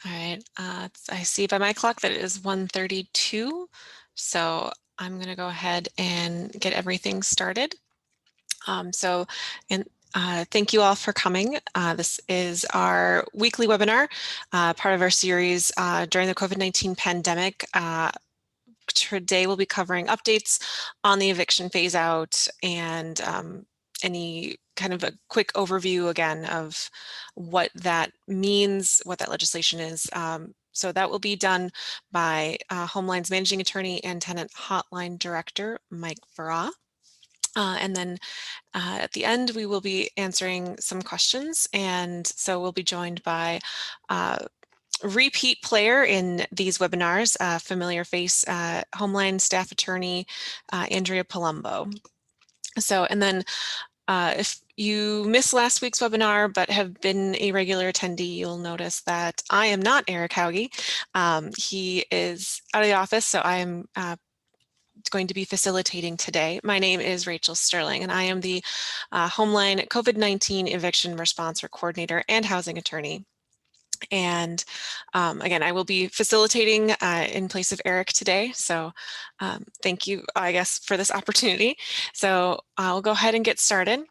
All right, I see by my clock that it is 1:32, so I'm going to go ahead and get everything started. So, and thank you all for coming. This is our weekly webinar, part of our series during the COVID-19 pandemic. Today we'll be covering updates on the eviction phase out and any kind of a quick overview again of what that means, what that legislation is. So that will be done by Homeline's Managing Attorney and Tenant Hotline Director, Mike Farah. And then at the end, we will be answering some questions. And so we'll be joined by repeat player in these webinars, familiar face, Homeline staff attorney, Andrea Palumbo. So, and then if you missed last week's webinar but have been a regular attendee, you'll notice that I am not Eric Hauge. He is out of the office, so I am going to be facilitating today. My name is Rachel Sterling, and I am the Homeline COVID-19 Eviction Response Coordinator and Housing Attorney. And again, I will be facilitating in place of Eric today. So thank you, I guess, for this opportunity. So I'll go ahead and get started.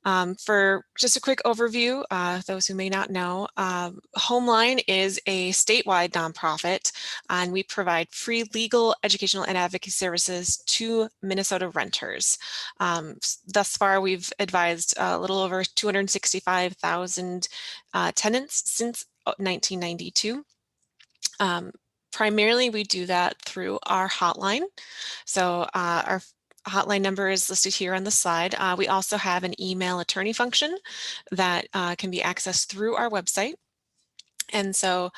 For just a quick overview, those who may not know, Homeline is a statewide nonprofit, and we provide free legal, educational, and advocacy services to Minnesota renters. Thus far, we've advised a little over 265,000 tenants since 1992. Primarily, we do that through our hotline. So our hotline number is listed here on the slide. We also have an email attorney function that can be accessed through our website. And so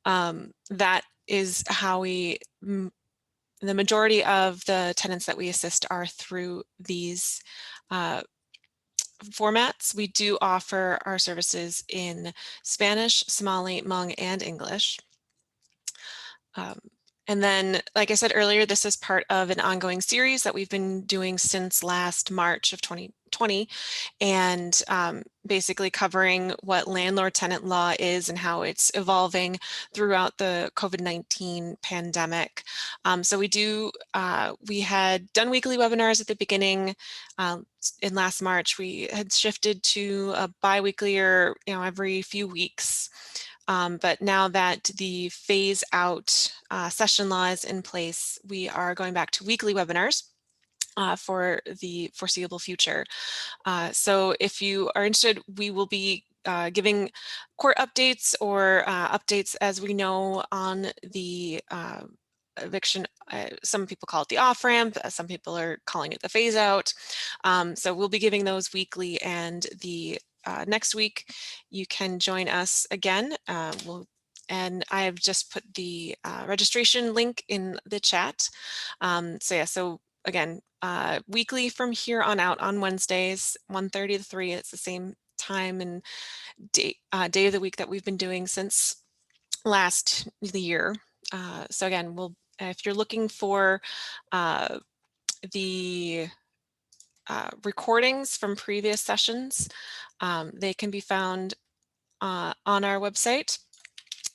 that is how the majority of the tenants that we assist are through these formats. We do offer our services in Spanish, Somali, Hmong, and English. And then, like I said earlier, this is part of an ongoing series that we've been doing since last March of 2020, and basically covering what landlord-tenant law is and how it's evolving throughout the COVID-19 pandemic. So we had done weekly webinars at the beginning. In last March, we had shifted to a bi-weekly or every few weeks. But now that the phase out session law is in place, we are going back to weekly webinars for the foreseeable future. So if you are interested, we will be giving court updates or updates as we know on the eviction. Some people call it the off-ramp, some people are calling it the phase out. So we'll be giving those weekly, and the next week you can join us again. And I have just put the registration link in the chat. So again, weekly from here on out on Wednesdays, 1:30 to 3. It's the same time and day of the week that we've been doing since last year. So again, if you're looking for the recordings from previous sessions, they can be found on our website.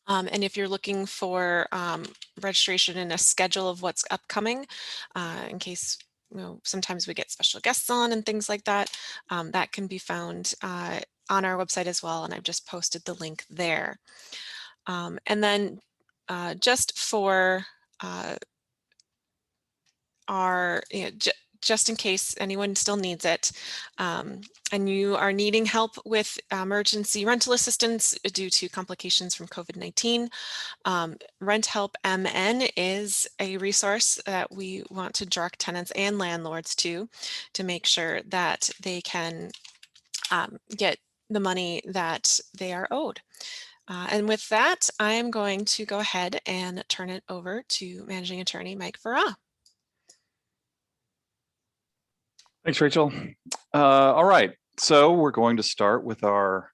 And if you're looking for registration and a schedule of what's upcoming, in case sometimes we get special guests on and things like that, that can be found on our website as well. And I've just posted the link there. And then just for just in case anyone still needs it, and you are needing help with emergency rental assistance due to complications from COVID-19, Rent Help MN is a resource that we want to direct tenants and landlords to make sure that they can get the money that they are owed. And with that, I'm going to go ahead and turn it over to Managing Attorney Mike Farah. Thanks, Rachel. All right, so we're going to start with our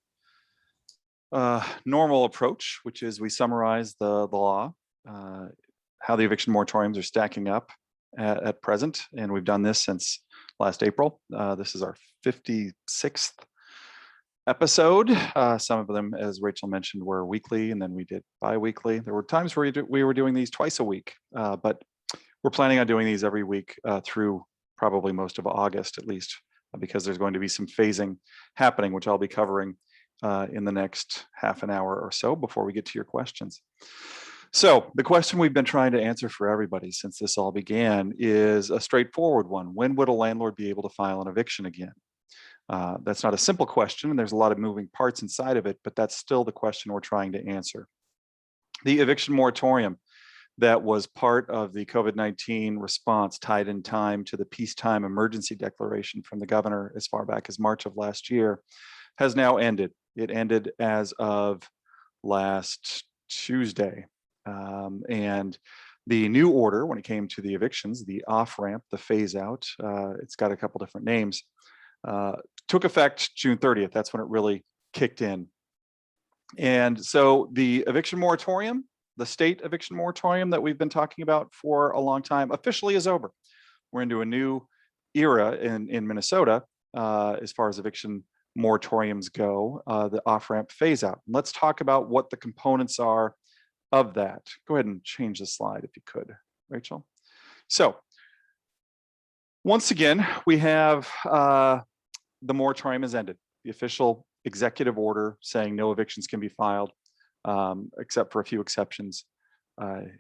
normal approach, which is we summarize the law, how the eviction moratoriums are stacking up at present, and we've done this since last April. This is our 56th episode. Some of them, as Rachel mentioned, were weekly, and then we did bi-weekly. There were times where we were doing these twice a week, but we're planning on doing these every week through probably most of August at least, because there's going to be some phasing happening, which I'll be covering in the next half an hour or so before we get to your questions. So the question we've been trying to answer for everybody since this all began is a straightforward one. When would a landlord be able to file an eviction again? That's not a simple question, and there's a lot of moving parts inside of it, but that's still the question we're trying to answer. The eviction moratorium that was part of the COVID-19 response, tied in time to the peacetime emergency declaration from the governor as far back as March of last year, has now ended. It ended as of last Tuesday. And the new order, when it came to the evictions, the off-ramp, the phase-out, it's got a couple different names, took effect June 30th. That's when it really kicked in. And so the eviction moratorium, the state eviction moratorium that we've been talking about for a long time, officially is over. We're into a new era in Minnesota as far as eviction moratoriums go, the off-ramp phase-out. Let's talk about what the components are of that. Go ahead and change the slide if you could, Rachel. So once again, we have the moratorium has ended. The official executive order saying no evictions can be filed, except for a few exceptions,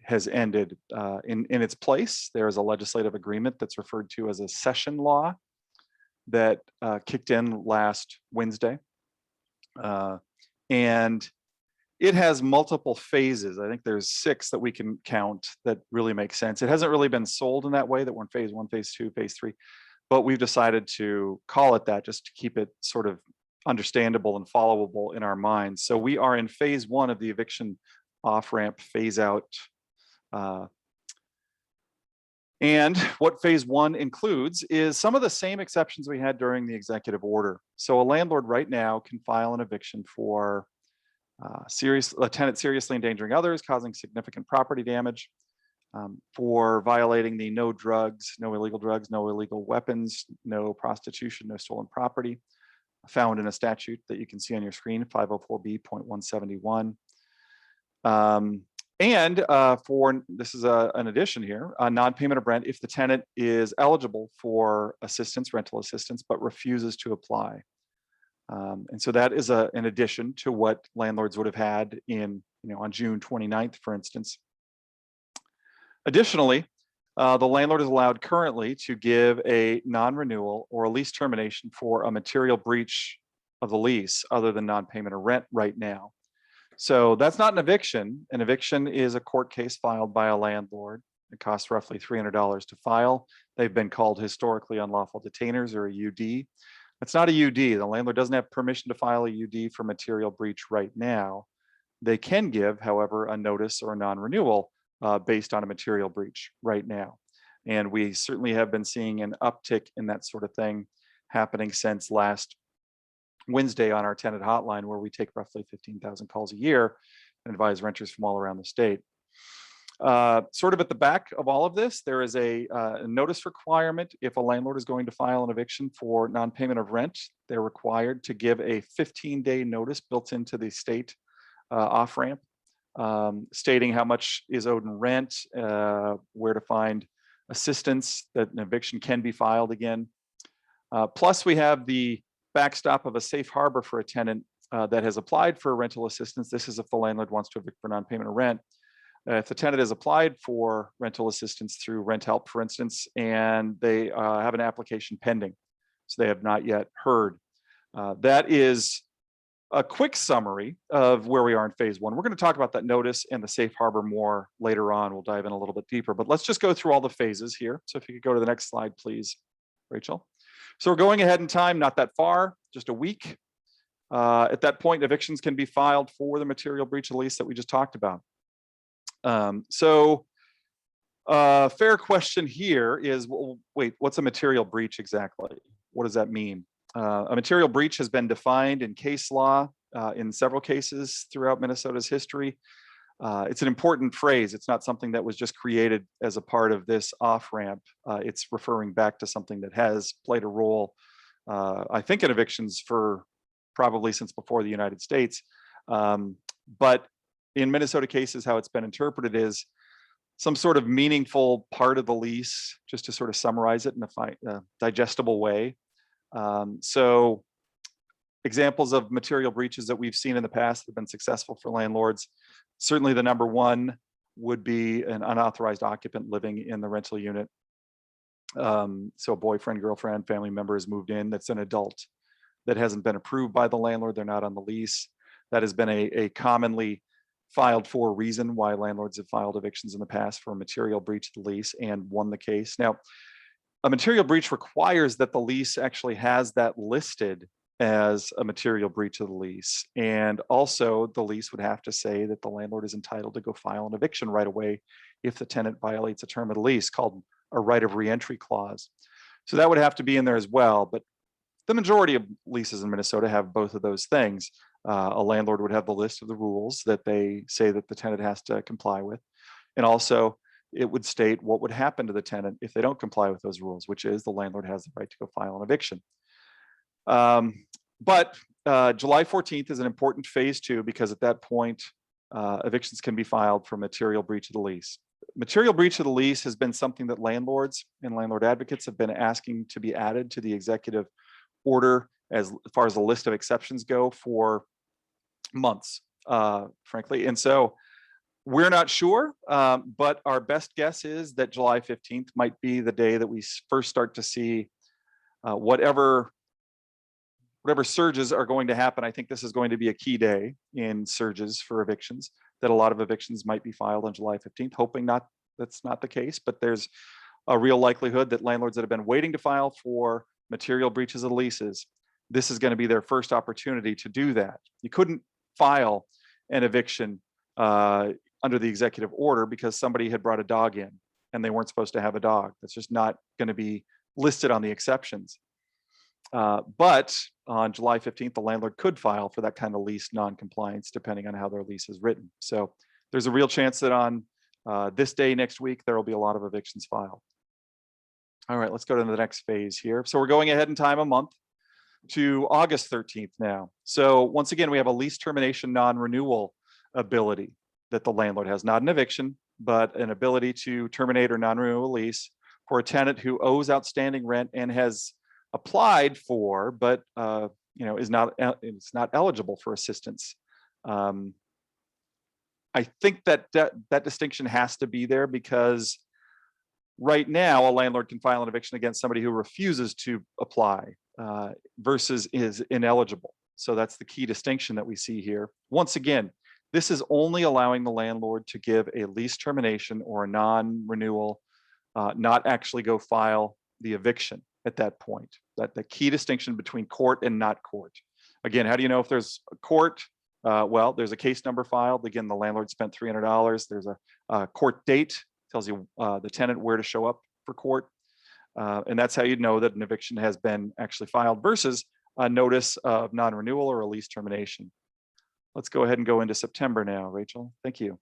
has ended. In its place, there is a legislative agreement that's referred to as a session law that kicked in last Wednesday. And it has multiple phases. I think there's 6 that we can count that really make sense. It hasn't really been sold in that way, that we're in phase 1, phase 2, phase 3, but we've decided to call it that just to keep it sort of understandable and followable in our minds. So we are in phase 1 of the eviction off-ramp phase out. And what phase 1 includes is some of the same exceptions we had during the executive order. So a landlord right now can file an eviction for a tenant seriously endangering others, causing significant property damage, for violating the no drugs, no illegal weapons, no prostitution, no stolen property, found in a statute that you can see on your screen, 504B.171. And for, this is an addition here, a non-payment of rent if the tenant is eligible for assistance, rental assistance, but refuses to apply. And so that is an addition to what landlords would have had in, on June 29th, for instance. Additionally, the landlord is allowed currently to give a non-renewal or a lease termination for a material breach of the lease other than non-payment of rent right now. So that's not an eviction. An eviction is a court case filed by a landlord. It costs roughly $300 to file. They've been called historically unlawful detainers, or a UD. It's not a UD. The landlord doesn't have permission to file a UD for material breach right now. They can give, however, a notice or a non-renewal based on a material breach right now. And we certainly have been seeing an uptick in that sort of thing happening since last Wednesday on our tenant hotline, where we take roughly 15,000 calls a year and advise renters from all around the state. Sort of at the back of all of this, there is a notice requirement. If a landlord is going to file an eviction for non-payment of rent, they're required to give a 15-day notice built into the state off-ramp, stating how much is owed in rent, where to find assistance, that an eviction can be filed again. Plus, we have the backstop of a safe harbor for a tenant that has applied for rental assistance. This is if the landlord wants to evict for non-payment of rent. If the tenant has applied for rental assistance through Rent Help, for instance, and they have an application pending, so they have not yet heard. That is a quick summary of where we are in phase 1. We're going to talk about that notice and the safe harbor more later on. We'll dive in a little bit deeper, but let's just go through all the phases here. So if you could go to the next slide, please, Rachel. So we're going ahead in time, not that far, just a week. At that point, evictions can be filed for the material breach of lease that we just talked about. Fair question here is, well, wait, what's a material breach exactly? What does that mean? A material breach has been defined in case law in several cases throughout Minnesota's history. It's an important phrase. It's not something that was just created as a part of this off-ramp. It's referring back to something that has played a role, I think, in evictions for probably since before the United States. But in Minnesota cases, how it's been interpreted is some sort of meaningful part of the lease, just to sort of summarize it in a digestible way. So examples of material breaches that we've seen in the past that have been successful for landlords. Certainly the number one would be an unauthorized occupant living in the rental unit. So a boyfriend, girlfriend, family member has moved in that's an adult that hasn't been approved by the landlord. They're not on the lease. That has been a commonly filed for reason why landlords have filed evictions in the past for a material breach of the lease and won the case. Now, a material breach requires that the lease actually has that listed as a material breach of the lease. And also the lease would have to say that the landlord is entitled to go file an eviction right away if the tenant violates a term of the lease, called a right of reentry clause. So that would have to be in there as well. But the majority of leases in Minnesota have both of those things. A landlord would have the list of the rules that they say that the tenant has to comply with. And also it would state what would happen to the tenant if they don't comply with those rules, which is the landlord has the right to go file an eviction. But July 14th is an important phase 2, because at that point, evictions can be filed for material breach of the lease. Material breach of the lease has been something that landlords and landlord advocates have been asking to be added to the executive order as far as the list of exceptions go for months, frankly. And so we're not sure, but our best guess is that July 15th might be the day that we first start to see whatever surges are going to happen. I think this is going to be a key day in surges for evictions, that a lot of evictions might be filed on July 15th, hoping that's not the case, but there's a real likelihood that landlords that have been waiting to file for material breaches of leases, this is going to be their first opportunity to do that. You couldn't file an eviction under the executive order because somebody had brought a dog in and they weren't supposed to have a dog. That's just not going to be listed on the exceptions. But on July 15th, the landlord could file for that kind of lease non-compliance, depending on how their lease is written. So there's a real chance that on this day next week, there will be a lot of evictions filed. All right, let's go to the next phase here. So we're going ahead in time a month to August 13th now. So once again, we have a lease termination non-renewal ability that the landlord has, not an eviction, but an ability to terminate or non-renew a lease for a tenant who owes outstanding rent and has applied for, but is not eligible for assistance. I think that distinction has to be there, because right now a landlord can file an eviction against somebody who refuses to apply versus is ineligible. So that's the key distinction that we see here. Once again, this is only allowing the landlord to give a lease termination or a non-renewal, not actually go file the eviction at that point. That the key distinction between court and not court. Again, how do you know if there's a court? Well, there's a case number filed. Again, the landlord spent $300. There's a court date, tells you the tenant where to show up for court. And that's how you know that an eviction has been actually filed versus a notice of non-renewal or a lease termination. Let's go ahead and go into September now, Rachel. Thank you.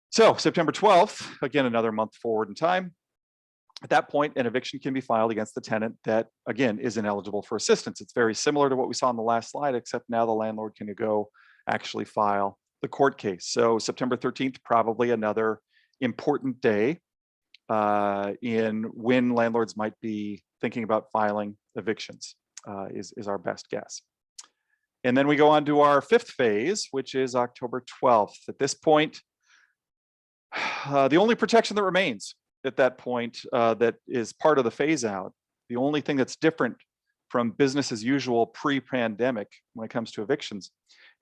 So September 12th, again, another month forward in time. At that point, an eviction can be filed against the tenant that, again, is ineligible for assistance. It's very similar to what we saw on the last slide, except now the landlord can go actually file the court case. So September 13th, probably another important day in when landlords might be thinking about filing evictions, is our best guess. And then we go on to our fifth phase, which is October 12th. At this point, the only protection that remains at that point that is part of the phase out, the only thing that's different from business as usual pre-pandemic when it comes to evictions,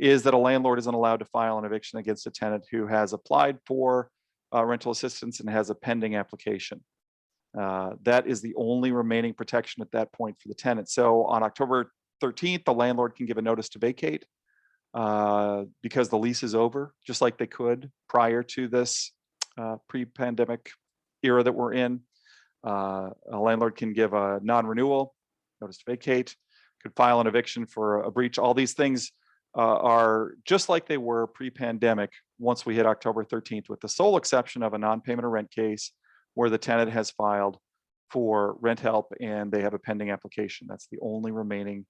is that a landlord isn't allowed to file an eviction against a tenant who has applied for rental assistance and has a pending application. That is the only remaining protection at that point for the tenant. So on October 13th, the landlord can give a notice to vacate because the lease is over, just like they could prior to this pre-pandemic era that we're in. A landlord can give a non-renewal, notice to vacate, could file an eviction for a breach. All these things are just like they were pre-pandemic once we hit October 13th, with the sole exception of a non-payment of rent case where the tenant has filed for rent help and they have a pending application. That's the only remaining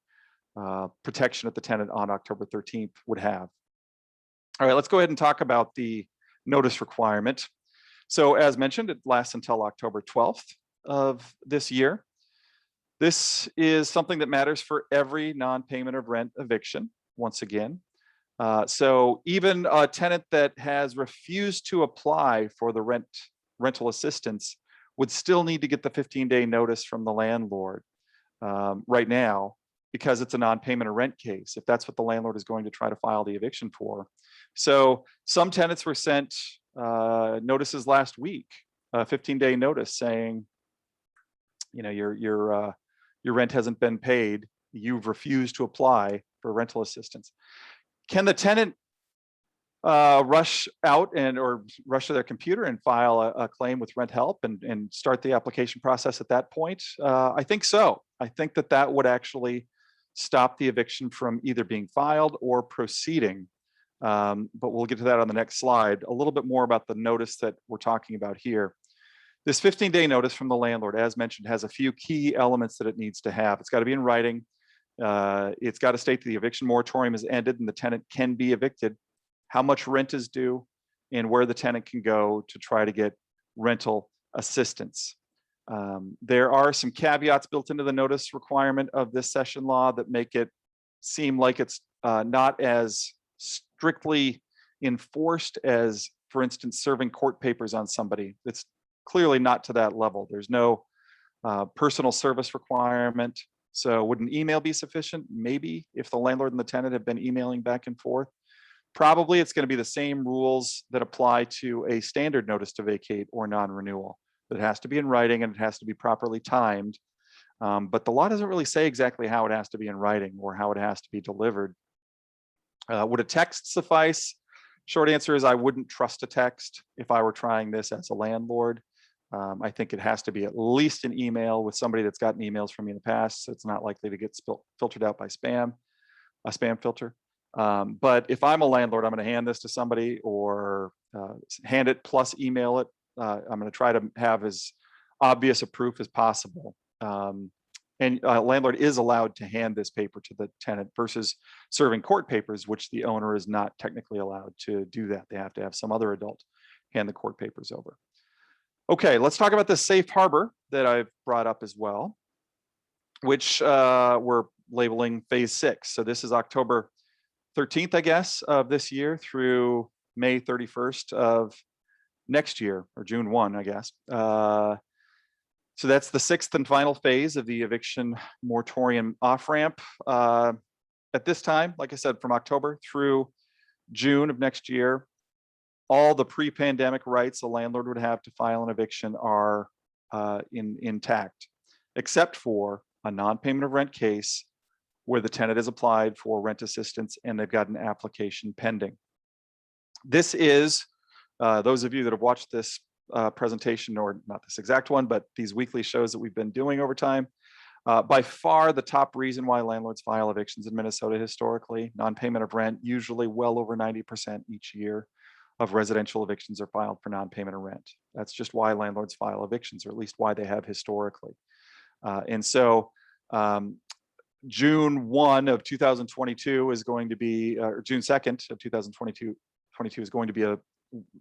protection that the tenant on October 13th would have. All right, let's go ahead and talk about the notice requirement. So as mentioned, it lasts until October 12th of this year. This is something that matters for every non-payment of rent eviction, once again. So even a tenant that has refused to apply for the rental assistance would still need to get the 15-day notice from the landlord right now, because it's a non-payment of rent case, if that's what the landlord is going to try to file the eviction for. So some tenants were sent notices last week, a 15-day notice saying, you know, your rent hasn't been paid, you've refused to apply for rental assistance. Can the tenant rush out or rush to their computer and file a claim with rent help and start the application process at that point? I think so. I think that would actually stop the eviction from either being filed or proceeding. But we'll get to that on the next slide. A little bit more about the notice that we're talking about here. This 15-day notice from the landlord, as mentioned, has a few key elements that it needs to have. It's got to be in writing. It's got to state that the eviction moratorium is ended and the tenant can be evicted, how much rent is due, and where the tenant can go to try to get rental assistance. There are some caveats built into the notice requirement of this session law that make it seem like it's not as strictly enforced as, for instance, serving court papers on somebody. It's clearly not to that level. There's no personal service requirement. So would an email be sufficient? Maybe, if the landlord and the tenant have been emailing back and forth. Probably it's going to be the same rules that apply to a standard notice to vacate or non-renewal. It has to be in writing and it has to be properly timed. But the law doesn't really say exactly how it has to be in writing or how it has to be delivered. Would a text suffice? Short answer is I wouldn't trust a text if I were trying this as a landlord. I think it has to be at least an email with somebody that's gotten emails from me in the past, so it's not likely to get filtered out by a spam filter. But if I'm a landlord, I'm going to hand this to somebody or hand it plus email it. I'm going to try to have as obvious a proof as possible. And a landlord is allowed to hand this paper to the tenant versus serving court papers, which the owner is not technically allowed to do that. They have to have some other adult hand the court papers over. Okay, let's talk about the safe harbor that I've brought up as well, which we're labeling phase 6. So this is October 13th, I guess, of this year through May 31st of next year, or June 1, I guess. So that's the 6th and final phase of the eviction moratorium off-ramp. At this time, like I said, from October through June of next year, all the pre-pandemic rights a landlord would have to file an eviction are intact, except for a non-payment of rent case where the tenant has applied for rent assistance and they've got an application pending. This is, those of you that have watched this presentation, or not this exact one, but these weekly shows that we've been doing over time, by far the top reason why landlords file evictions in Minnesota historically. Non-payment of rent, usually well over 90% each year of residential evictions are filed for non-payment of rent. That's just why landlords file evictions, or at least why they have historically. And so June 1 of 2022 is going to be, or June 2nd of 2022 is going to be the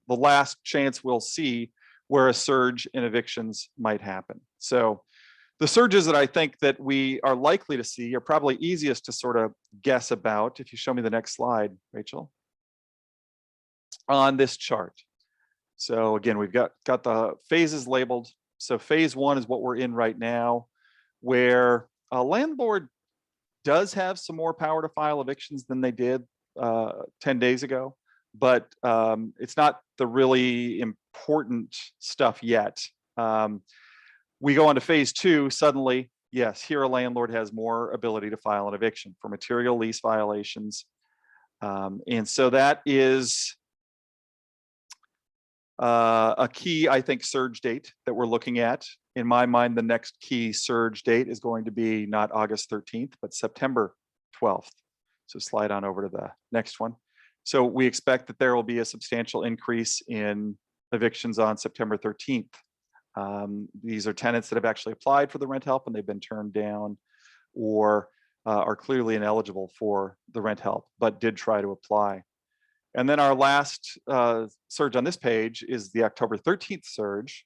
last chance we'll see where a surge in evictions might happen. So the surges that I think that we are likely to see are probably easiest to sort of guess about. If you show me the next slide, Rachel, on this chart. So again, we've got the phases labeled. So phase 1 is what we're in right now, where a landlord does have some more power to file evictions than they did 10 days ago, but it's not the really important stuff yet. We go on to phase 2, suddenly, yes, here a landlord has more ability to file an eviction for material lease violations. And so that is a key, I think, surge date that we're looking at. In my mind, the next key surge date is going to be not August 13th, but September 12th. So slide on over to the next one. So we expect that there will be a substantial increase in evictions on September 13th. These are tenants that have actually applied for the rent help and they've been turned down, or are clearly ineligible for the rent help, but did try to apply. And then our last surge on this page is the October 13th surge,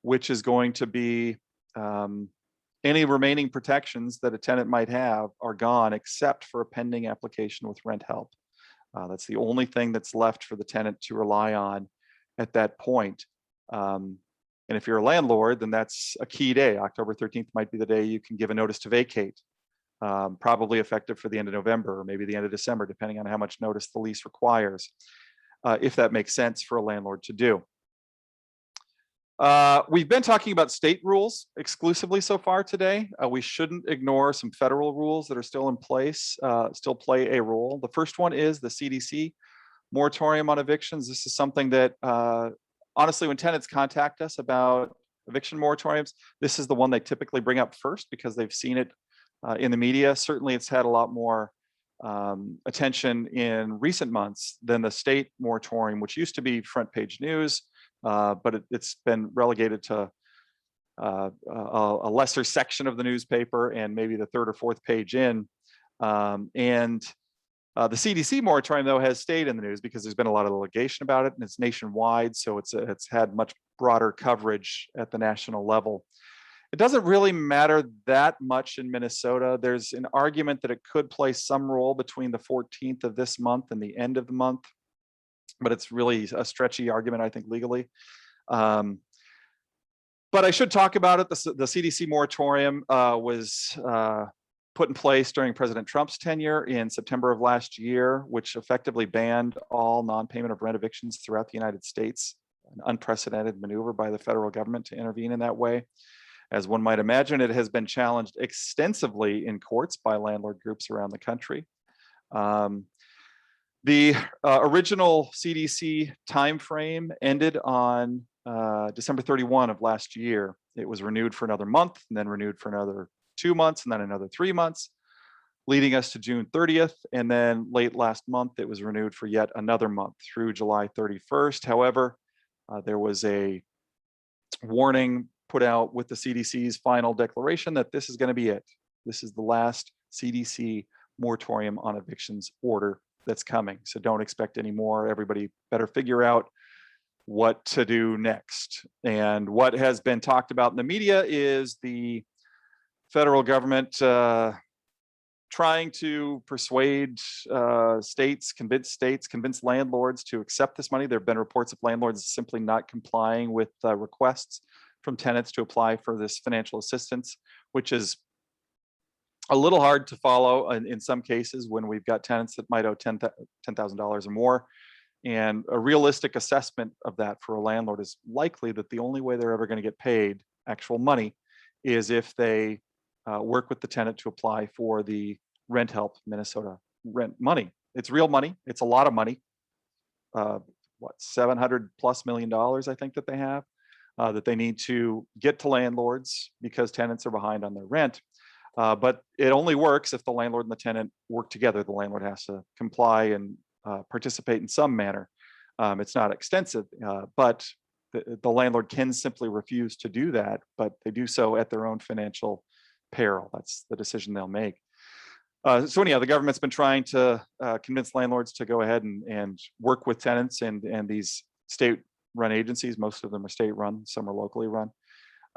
which is going to be any remaining protections that a tenant might have are gone except for a pending application with rent help. That's the only thing that's left for the tenant to rely on at that point. And if you're a landlord, then that's a key day. October 13th might be the day you can give a notice to vacate, probably effective for the end of November or maybe the end of December, depending on how much notice the lease requires, if that makes sense for a landlord to do. We've been talking about state rules exclusively so far today. We shouldn't ignore some federal rules that are still in place, still play a role. The first one is the CDC moratorium on evictions. This is something that, honestly, when tenants contact us about eviction moratoriums, this is the one they typically bring up first because they've seen it in the media. Certainly, it's had a lot more attention in recent months than the state moratorium, which used to be front page news. But it's been relegated to a lesser section of the newspaper and maybe the third or fourth page in. The CDC moratorium, though, has stayed in the news because there's been a lot of litigation about it, and it's nationwide, so it's had much broader coverage at the national level. It doesn't really matter that much in Minnesota. There's an argument that it could play some role between the 14th of this month and the end of the month, but it's really a stretchy argument, I think, legally. But I should talk about it. The CDC moratorium was put in place during President Trump's tenure in September of last year, which effectively banned all non-payment of rent evictions throughout the United States. An unprecedented maneuver by the federal government to intervene in that way. As one might imagine, it has been challenged extensively in courts by landlord groups around the country. The original CDC timeframe ended on December 31 of last year. It was renewed for another month, and then renewed for another 2 months, and then another 3 months, leading us to June 30th. And then late last month, it was renewed for yet another month through July 31st. However, there was a warning put out with the CDC's final declaration that this is going to be it. This is the last CDC moratorium on evictions order that's coming. So don't expect any more. Everybody better figure out what to do next. And what has been talked about in the media is the federal government trying to persuade states, convince landlords to accept this money. There have been reports of landlords simply not complying with requests from tenants to apply for this financial assistance, which is a little hard to follow in some cases when we've got tenants that might owe $10,000 or more. And a realistic assessment of that for a landlord is likely that the only way they're ever going to get paid actual money is if they work with the tenant to apply for the rent help Minnesota rent money. It's real money. It's a lot of money. $700+ million, I think, that they have that they need to get to landlords because tenants are behind on their rent. But it only works if the landlord and the tenant work together. The landlord has to comply and participate in some manner. It's not extensive, but the landlord can simply refuse to do that, but they do so at their own financial peril. That's the decision they'll make. So anyhow, the government's been trying to convince landlords to go ahead and work with tenants and these state-run agencies. Most of them are state-run, some are locally run,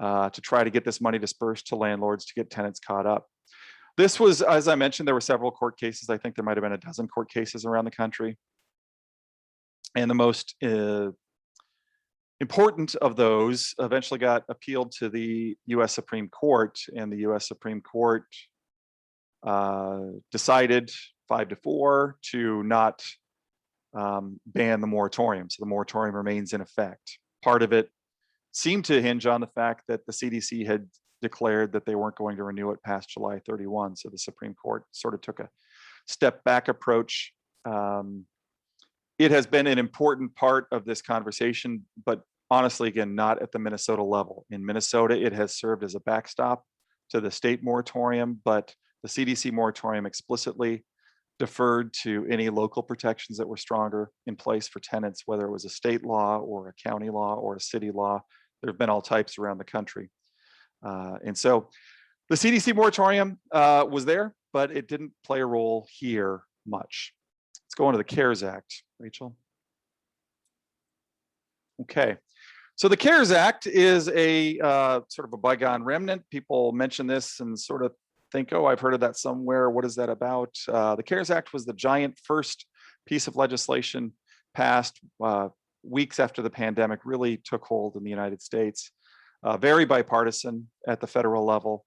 to try to get this money dispersed to landlords to get tenants caught up. This was, as I mentioned, there were several court cases. I think there might have been a dozen court cases around the country. And the most important of those eventually got appealed to the US Supreme Court, and the US Supreme Court decided 5-4 to not ban the moratorium. So the moratorium remains in effect. Part of it seemed to hinge on the fact that the CDC had declared that they weren't going to renew it past July 31. So the Supreme Court sort of took a step back approach. It has been an important part of this conversation, but honestly, again, not at the Minnesota level. In Minnesota, it has served as a backstop to the state moratorium, but the CDC moratorium explicitly deferred to any local protections that were stronger in place for tenants, whether it was a state law or a county law or a city law. There have been all types around the country. And so the CDC moratorium was there. but it didn't play a role here much. Let's go on to the CARES Act, Rachel. Okay, so the CARES Act is a sort of a bygone remnant. People mention this and sort of think, oh, I've heard of that somewhere. What is that about? The CARES Act was the giant first piece of legislation passed weeks after the pandemic really took hold in the United States. Very bipartisan at the federal level.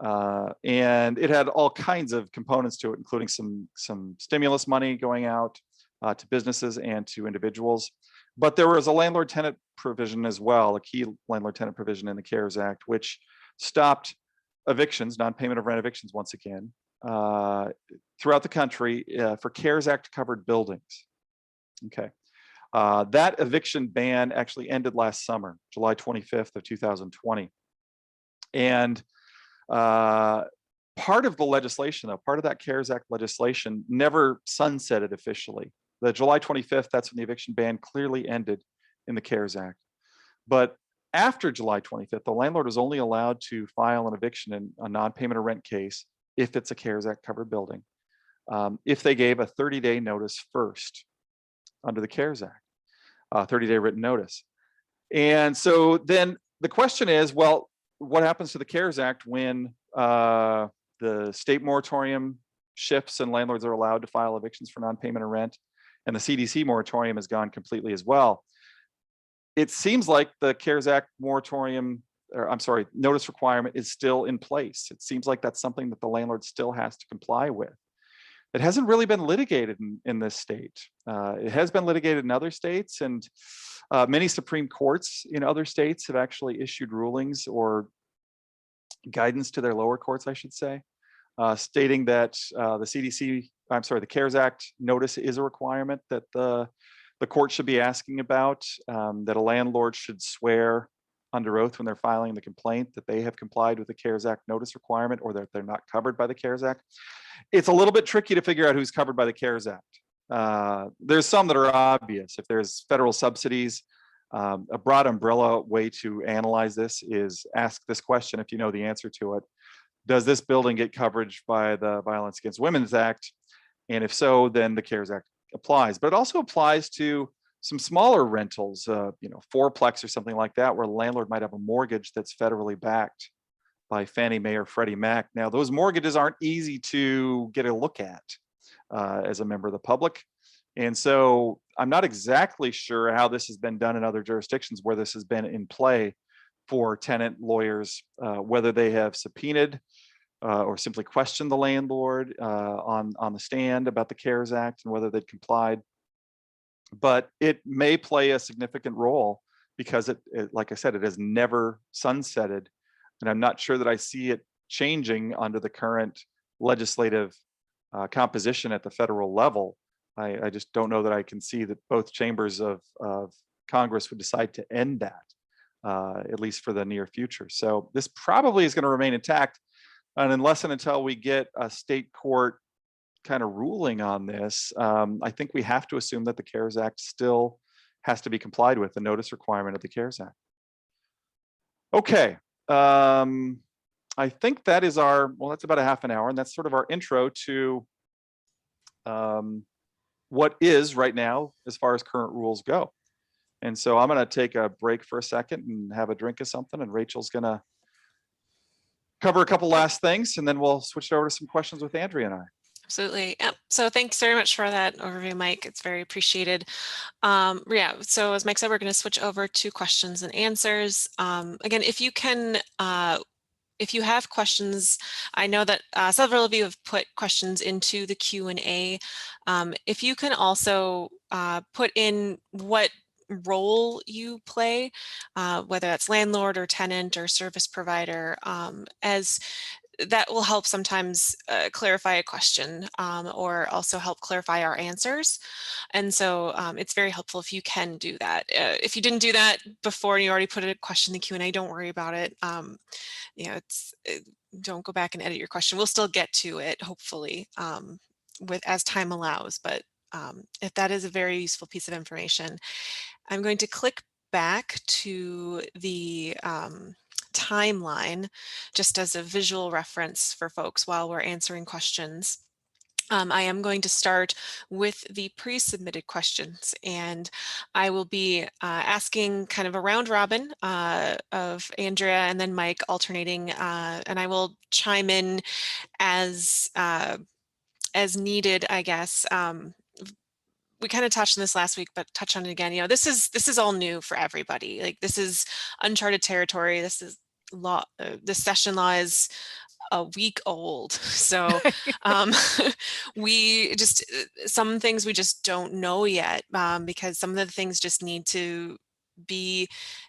And it had all kinds of components to it, including some stimulus money going out to businesses and to individuals. But there was a landlord-tenant provision as well, a key landlord-tenant provision in the CARES Act, which stopped evictions, non-payment of rent evictions once again, throughout the country for CARES Act covered buildings. Okay. That eviction ban actually ended last summer, July 25th of 2020. And part of the legislation, though, part of that CARES Act legislation never sunsetted officially. The July 25th, that's when the eviction ban clearly ended in the CARES Act. But after July 25th, the landlord was only allowed to file an eviction in a non-payment of rent case if it's a CARES Act covered building, if they gave a 30-day notice first under the CARES Act, 30-day written notice. And so then the question is, well, what happens to the CARES Act when the state moratorium shifts and landlords are allowed to file evictions for non-payment of rent, and the CDC moratorium has gone completely as well? It seems like the CARES Act moratorium, or I'm sorry, notice requirement is still in place. It seems like that's something that the landlord still has to comply with. It hasn't really been litigated in this state. It has been litigated in other states, and many Supreme Courts in other states have actually issued rulings or guidance to their lower courts, I should say, stating that the CARES Act notice is a requirement that the court should be asking about, that a landlord should swear under oath when they're filing the complaint that they have complied with the CARES Act notice requirement, or that they're not covered by the CARES Act. It's a little bit tricky to figure out who's covered by the CARES Act. There's some that are obvious. If there's federal subsidies, a broad umbrella way to analyze this is ask this question if you know the answer to it. Does this building get coverage by the Violence Against Women's Act? And if so, then the CARES Act applies. But it also applies to some smaller rentals, fourplex or something like that, where the landlord might have a mortgage that's federally backed by Fannie Mae or Freddie Mac. Now, those mortgages aren't easy to get a look at as a member of the public. And so I'm not exactly sure how this has been done in other jurisdictions where this has been in play for tenant lawyers, whether they have subpoenaed or simply questioned the landlord on the stand about the CARES Act and whether they'd complied. But it may play a significant role because it, like I said, it has never sunsetted. And I'm not sure that I see it changing under the current legislative composition at the federal level. I just don't know that I can see that both chambers of Congress would decide to end that, at least for the near future. So this probably is going to remain intact. And unless and until we get a state court kind of ruling on this, I think we have to assume that the CARES Act still has to be complied with, the notice requirement of the CARES Act. Okay. I think that is that's about a half an hour, and that's sort of our intro to what is right now as far as current rules go. And so I'm going to take a break for a second and have a drink of something, and Rachel's going to cover a couple last things, and then we'll switch it over to some questions with Andrea and I. Absolutely. Yep. So thanks very much for that overview, Mike. It's very appreciated. Yeah, so as Mike said, we're going to switch over to questions and answers. Again, if you have questions, I know that several of you have put questions into the Q&A. If you can also put in what role you play, whether that's landlord or tenant or service provider, as that will help sometimes clarify a question or also help clarify our answers. And so it's very helpful if you can do that. If you didn't do that before and you already put a question in the Q&A, don't worry about it. Don't go back and edit your question. We'll still get to it, hopefully, as time allows. But if that is a very useful piece of information, I'm going to click back to the timeline just as a visual reference for folks while we're answering questions. I am going to start with the pre-submitted questions, and I will be asking kind of a round robin of Andrea and then Mike alternating, and I will chime in as needed, I guess. We kind of touched on this last week, but touch on it again. This is all new for everybody. Like, this is uncharted territory. This is law. The session law is a week old. So we just, some things we just don't know yet, because some of the things just need to be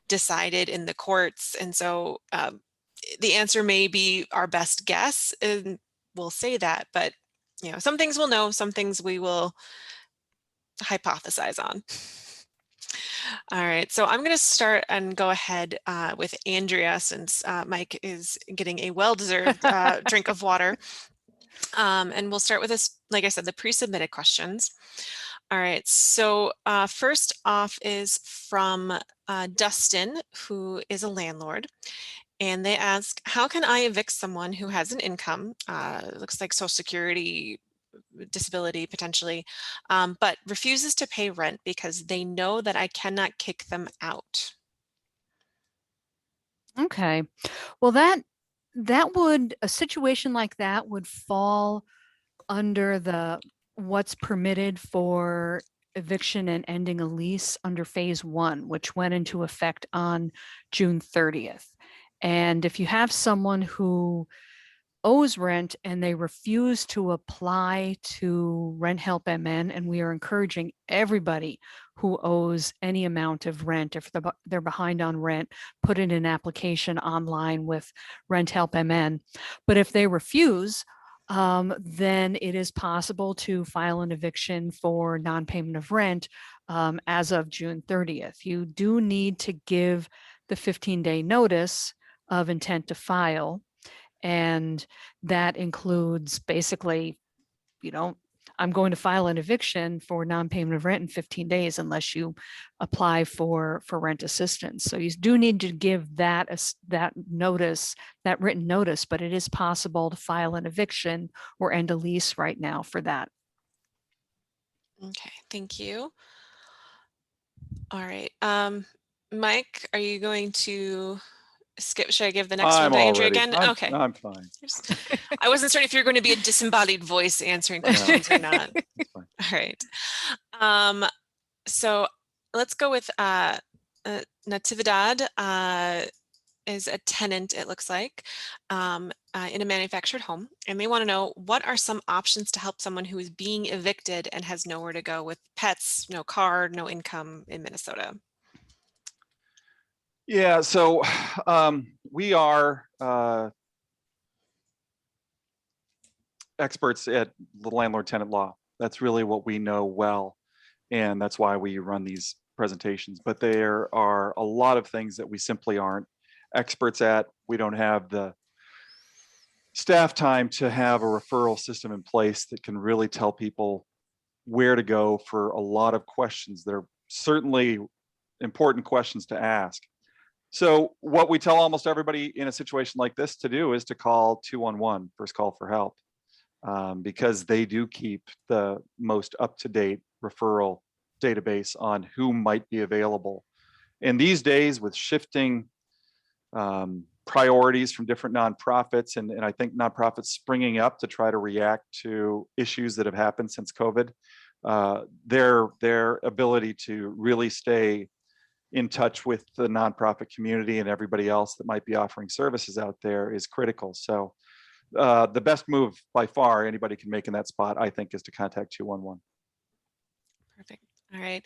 decided in the courts. And so the answer may be our best guess, and we'll say that, but some things we'll know, some things we will hypothesize on. All right, so I'm going to start and go ahead with Andrea, since Mike is getting a well-deserved drink of water. And we'll start with this, like I said, the pre-submitted questions. All right, so first off is from Dustin, who is a landlord. And they ask, how can I evict someone who has an income, looks like Social Security, disability potentially, but refuses to pay rent because they know that I cannot kick them out? Okay, well, a situation like that would fall under the what's permitted for eviction and ending a lease under phase 1, which went into effect on June 30th. And if you have someone who owes rent and they refuse to apply to Rent Help MN, and we are encouraging everybody who owes any amount of rent, if they're behind on rent, put in an application online with Rent Help MN. But if they refuse, then it is possible to file an eviction for non-payment of rent as of June 30th. You do need to give the 15-day notice of intent to file. And that includes basically, I'm going to file an eviction for non-payment of rent in 15 days unless you apply for rent assistance. So you do need to give that notice, that written notice, but it is possible to file an eviction or end a lease right now for that. Okay, thank you. All right, Mike, are you going to skip? Should I give the next one to Andrea again? Okay, I'm fine. I wasn't certain if you're going to be a disembodied voice answering questions or not. All right. So let's go with Natividad is a tenant, it looks like, in a manufactured home. And they want to know, what are some options to help someone who is being evicted and has nowhere to go with pets, no car, no income in Minnesota? Yeah, so we are experts at the landlord-tenant law. That's really what we know well, and that's why we run these presentations. But there are a lot of things that we simply aren't experts at. We don't have the staff time to have a referral system in place that can really tell people where to go for a lot of questions that are certainly important questions to ask. So what we tell almost everybody in a situation like this to do is to call 211, first call for help, because they do keep the most up-to-date referral database on who might be available. And these days, with shifting priorities from different nonprofits, and I think nonprofits springing up to try to react to issues that have happened since COVID, their ability to really stay in touch with the nonprofit community and everybody else that might be offering services out there is critical. So the best move by far anybody can make in that spot, I think, is to contact 211. Perfect. All right.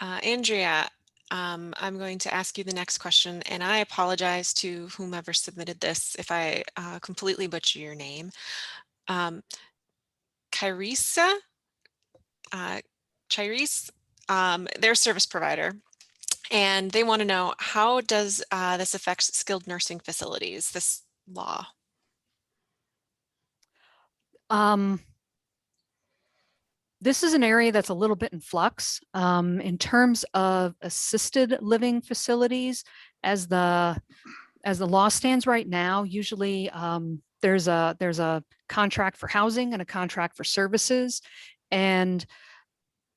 Andrea, I'm going to ask you the next question, and I apologize to whomever submitted this if I completely butcher your name. Chirisa, their service provider, and they want to know, how does this affect skilled nursing facilities, this law? This is an area that's a little bit in flux in terms of assisted living facilities. As the as the law stands right now, usually there's a contract for housing and a contract for services, and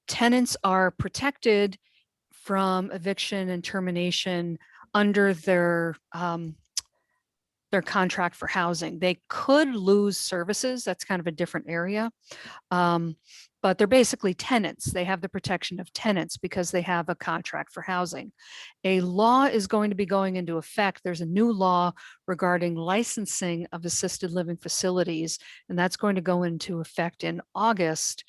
tenants are protected from eviction and termination under their contract for housing. They could lose services. That's kind of a different area. But they're basically tenants. They have the protection of tenants because they have a contract for housing. A law is going to be going into effect. There's a new law regarding licensing of assisted living facilities, and that's going to go into effect in August.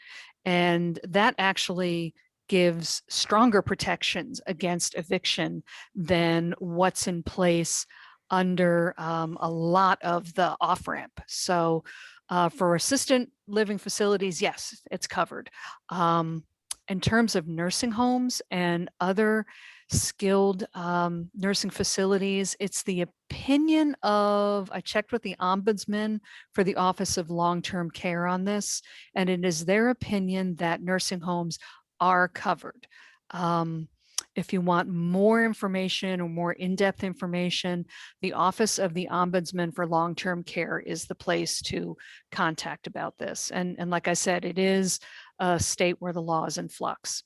And that actually gives stronger protections against eviction than what's in place under a lot of the off-ramp. So for assisted living facilities, yes, it's covered. In terms of nursing homes and other skilled nursing facilities, it's the opinion of, I checked with the Ombudsman for the Office of Long-Term Care on this, and it is their opinion that nursing homes are covered. If you want more information or more in-depth information, the Office of the Ombudsman for Long-Term Care is the place to contact about this. And like I said, it is a state where the law is in flux.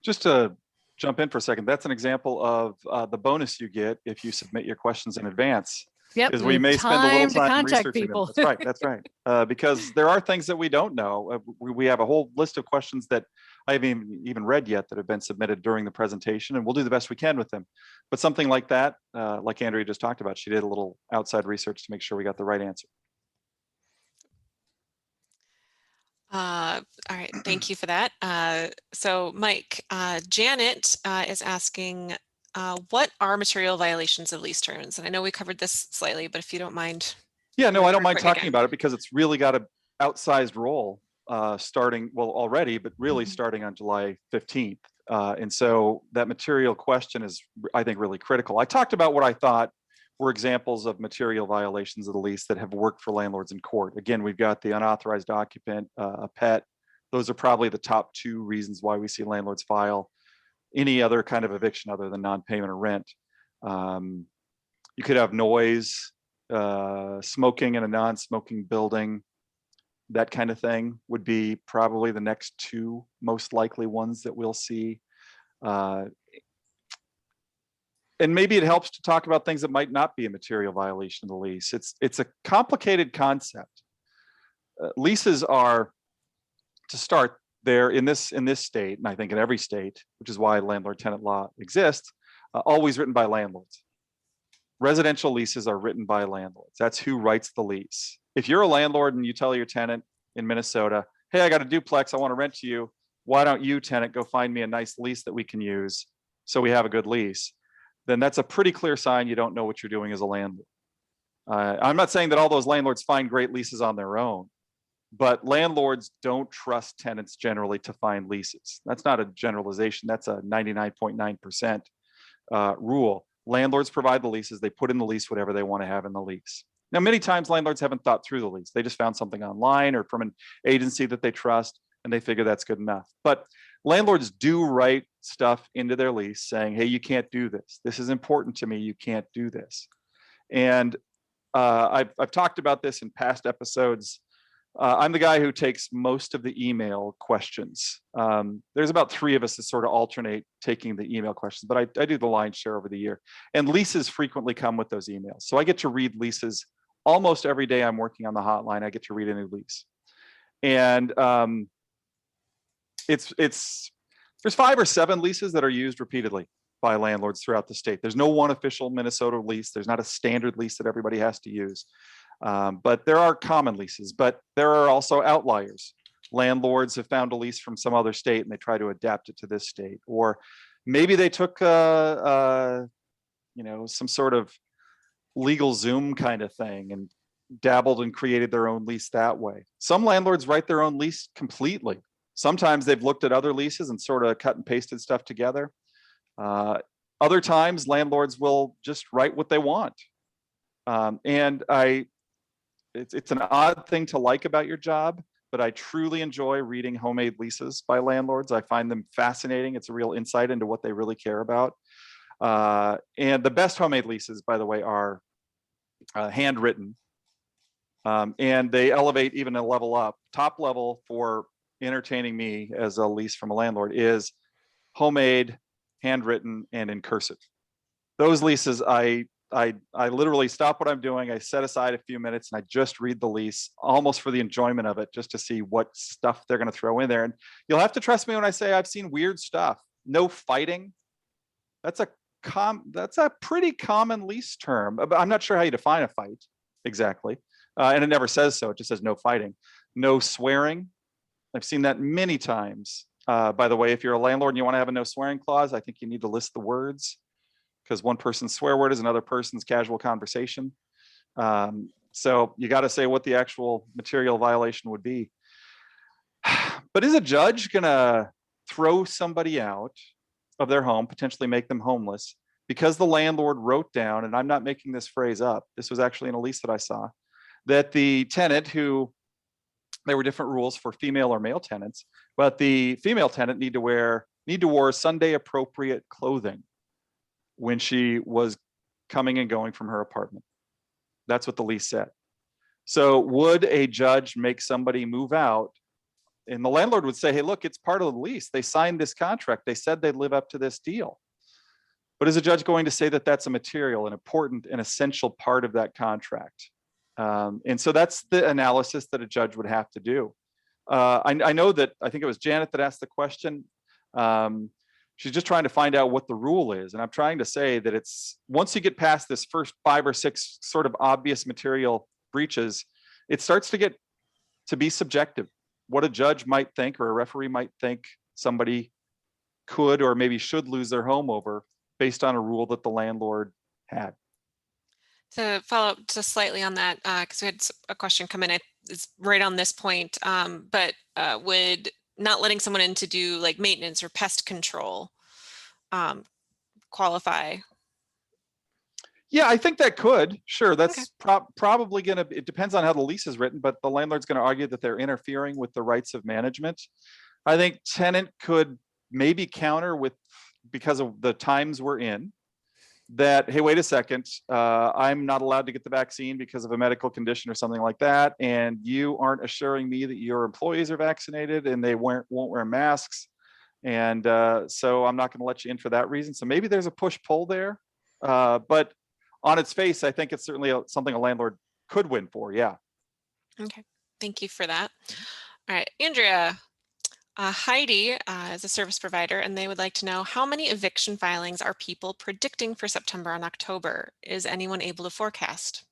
Just to jump in for a second, that's an example of the bonus you get if you submit your questions in advance. Yep, Is we may spend a little time contact researching people. them. That's right. That's right. Because there are things that we don't know. We have a whole list of questions that I haven't even read yet that have been submitted during the presentation, and we'll do the best we can with them. But something like that, like Andrea just talked about, she did a little outside research to make sure we got the right answer. All right, thank you for that. So Mike, Janet is asking, what are material violations of lease terms? And I know we covered this slightly, but if you don't mind. Yeah, no, I don't mind quick talking again. about it because it's really got an outsized role starting, well, already, but really starting on July 15th. And so that material question is, I think, really critical. I talked about what I thought were examples of material violations of the lease that have worked for landlords in court. Again, we've got the unauthorized occupant, a pet. Those are probably the top two reasons why we see landlords file any other kind of eviction other than non-payment of rent. You could have noise, smoking in a non-smoking building, that kind of thing would be probably the next two most likely ones that we'll see. And maybe it helps to talk about things that might not be a material violation of the lease. It's a complicated concept. Leases are, to start, they're in this state, and I think in every state, which is why landlord-tenant law exists, always written by landlords. Residential leases are written by landlords. That's who writes the lease. If you're a landlord and you tell your tenant in Minnesota, hey, I got a duplex, I want to rent to you. Why don't you, tenant, go find me a nice lease that we can use so we have a good lease? Then that's a pretty clear sign you don't know what you're doing as a landlord. I'm not saying that all those landlords find great leases on their own, but landlords don't trust tenants generally to find leases. That's not a generalization. That's a 99.9% rule. Landlords provide the leases. They put in the lease whatever they want to have in the lease. Now, many times landlords haven't thought through the lease. They just found something online or from an agency that they trust, and they figure that's good enough. But landlords do write stuff into their lease saying, hey, you can't do this. This is important to me. You can't do this. And I've talked about this in past episodes. I'm the guy who takes most of the email questions. There's about 3 of us that sort of alternate taking the email questions, but I do the lion's share over the year. And leases frequently come with those emails. So I get to read leases almost every day I'm working on the hotline. I get to read a new lease. And there's 5 or 7 leases that are used repeatedly by landlords throughout the state. There's no one official Minnesota lease. There's not a standard lease that everybody has to use. But there are common leases, but there are also outliers. Landlords have found a lease from some other state and they try to adapt it to this state, or maybe they took some sort of legal Zoom kind of thing and dabbled and created their own lease that way. Some landlords write their own lease completely. Sometimes they've looked at other leases and sort of cut and pasted stuff together. Other times landlords will just write what they want. It's an odd thing to like about your job, but I truly enjoy reading homemade leases by landlords. I find them fascinating. It's a real insight into what they really care about. And the best homemade leases, by the way, are handwritten. And they elevate even a level up. Top level for entertaining me as a lease from a landlord is homemade, handwritten, and in cursive. Those leases, I literally stop what I'm doing. I set aside a few minutes and I just read the lease almost for the enjoyment of it, just to see what stuff they're going to throw in there. And you'll have to trust me when I say I've seen weird stuff. No fighting. That's a pretty common lease term. I'm not sure how you define a fight exactly. And it never says so. It just says no fighting. No swearing. I've seen that many times. By the way, if you're a landlord and you want to have a no swearing clause, I think you need to list the words, because one person's swear word is another person's casual conversation. So you got to say what the actual material violation would be. But is a judge gonna throw somebody out of their home, potentially make them homeless, because the landlord wrote down, and I'm not making this phrase up, this was actually in a lease that I saw, that the tenant, who, there were different rules for female or male tenants, but the female tenant need to wear Sunday appropriate clothing when she was coming and going from her apartment. That's what the lease said. So would a judge make somebody move out? And the landlord would say, hey, look, it's part of the lease. They signed this contract. They said they'd live up to this deal. But is a judge going to say that that's a material, an important and essential part of that contract? And so that's the analysis that a judge would have to do. I know that, I think it was Janet that asked the question. She's just trying to find out what the rule is. And I'm trying to say that it's, once you get past this first 5 or 6 sort of obvious material breaches, it starts to get to be subjective. What a judge might think, or a referee might think somebody could or maybe should lose their home over, based on a rule that the landlord had. To follow up just slightly on that, because we had a question come in, it's right on this point, but would not letting someone in to do like maintenance or pest control qualify? Yeah, I think that could. Sure, that's Okay. probably going to, it depends on how the lease is written, but the landlord's going to argue that they're interfering with the rights of management. I think tenant could maybe counter with, because of the times we're in, that, hey, wait a second, I'm not allowed to get the vaccine because of a medical condition or something like that, and you aren't assuring me that your employees are vaccinated and they won't wear masks, and so I'm not going to let you in for that reason. So maybe there's a push-pull there, but on its face, I think it's certainly something a landlord could win for. Yeah. Okay, thank you for that. All right, Andrea. Heidi is a service provider, and they would like to know, how many eviction filings are people predicting for September and October? Is anyone able to forecast?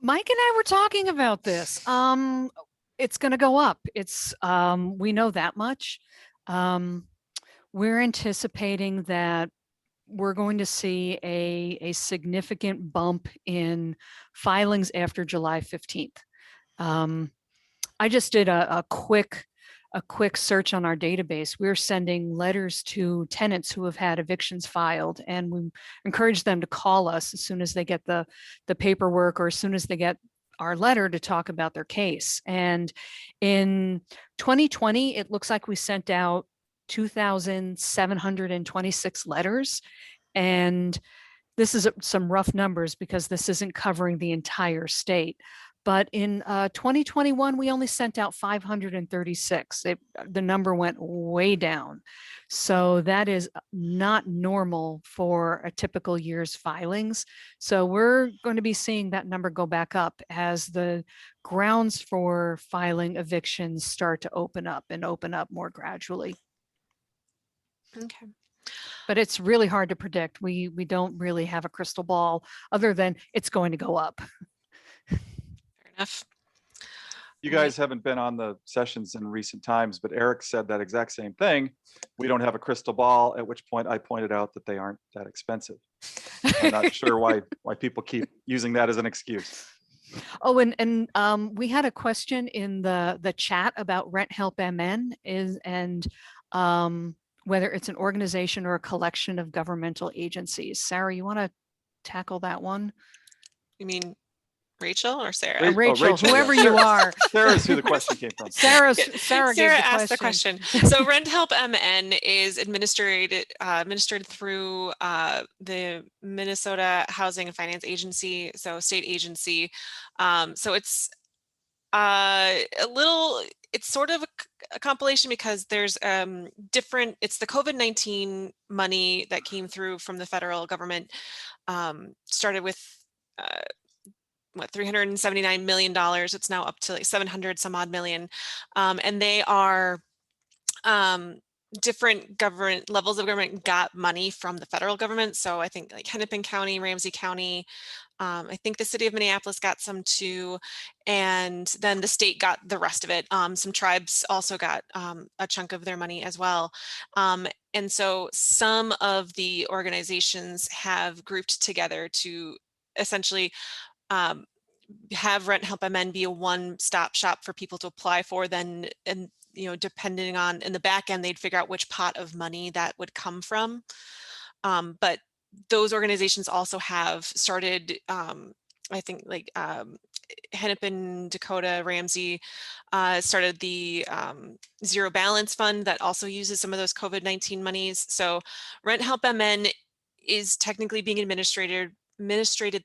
Mike and I were talking about this. It's going to go up. We know that much. We're anticipating that we're going to see a significant bump in filings after July 15th. I just did a quick search on our database. We're sending letters to tenants who have had evictions filed, and we encourage them to call us as soon as they get the paperwork, or as soon as they get our letter, to talk about their case. And in 2020, it looks like we sent out 2,726 letters. And this is some rough numbers because this isn't covering the entire state. But in 2021, we only sent out 536. The number went way down. So that is not normal for a typical year's filings. So we're going to be seeing that number go back up as the grounds for filing evictions start to open up more gradually. Okay. But it's really hard to predict. We don't really have a crystal ball other than it's going to go up. Fair enough. You guys haven't been on the sessions in recent times, but Eric said that exact same thing. We don't have a crystal ball, at which point I pointed out that they aren't that expensive. I'm not sure why people keep using that as an excuse. Oh, and we had a question in the chat about Rent Help MN whether it's an organization or a collection of governmental agencies. Sarah, you want to tackle that one? You mean Rachel or Sarah? Rachel, Rachel, whoever yeah. you are. Sarah's who the question came from. Sarah Sarah gave the asked the question. So Rent Help MN is administered through the Minnesota Housing and Finance Agency, so state agency. So it's it's sort of a compilation because there's it's the COVID-19 money that came through from the federal government, started with what, $379 million. It's now up to like 700 some odd million. And they are different government levels of government got money from the federal government. So I think like Hennepin County, Ramsey County, I think the city of Minneapolis got some too, and then the state got the rest of it. Some tribes also got a chunk of their money as well. And so some of the organizations have grouped together to essentially have Rent Help MN be a one-stop shop for people to apply for. Then, and depending on in the back end, they'd figure out which pot of money that would come from. But those organizations also have started, I think like Hennepin, Dakota, Ramsey started the Zero Balance Fund that also uses some of those COVID-19 monies. So Rent Help MN is technically being administrated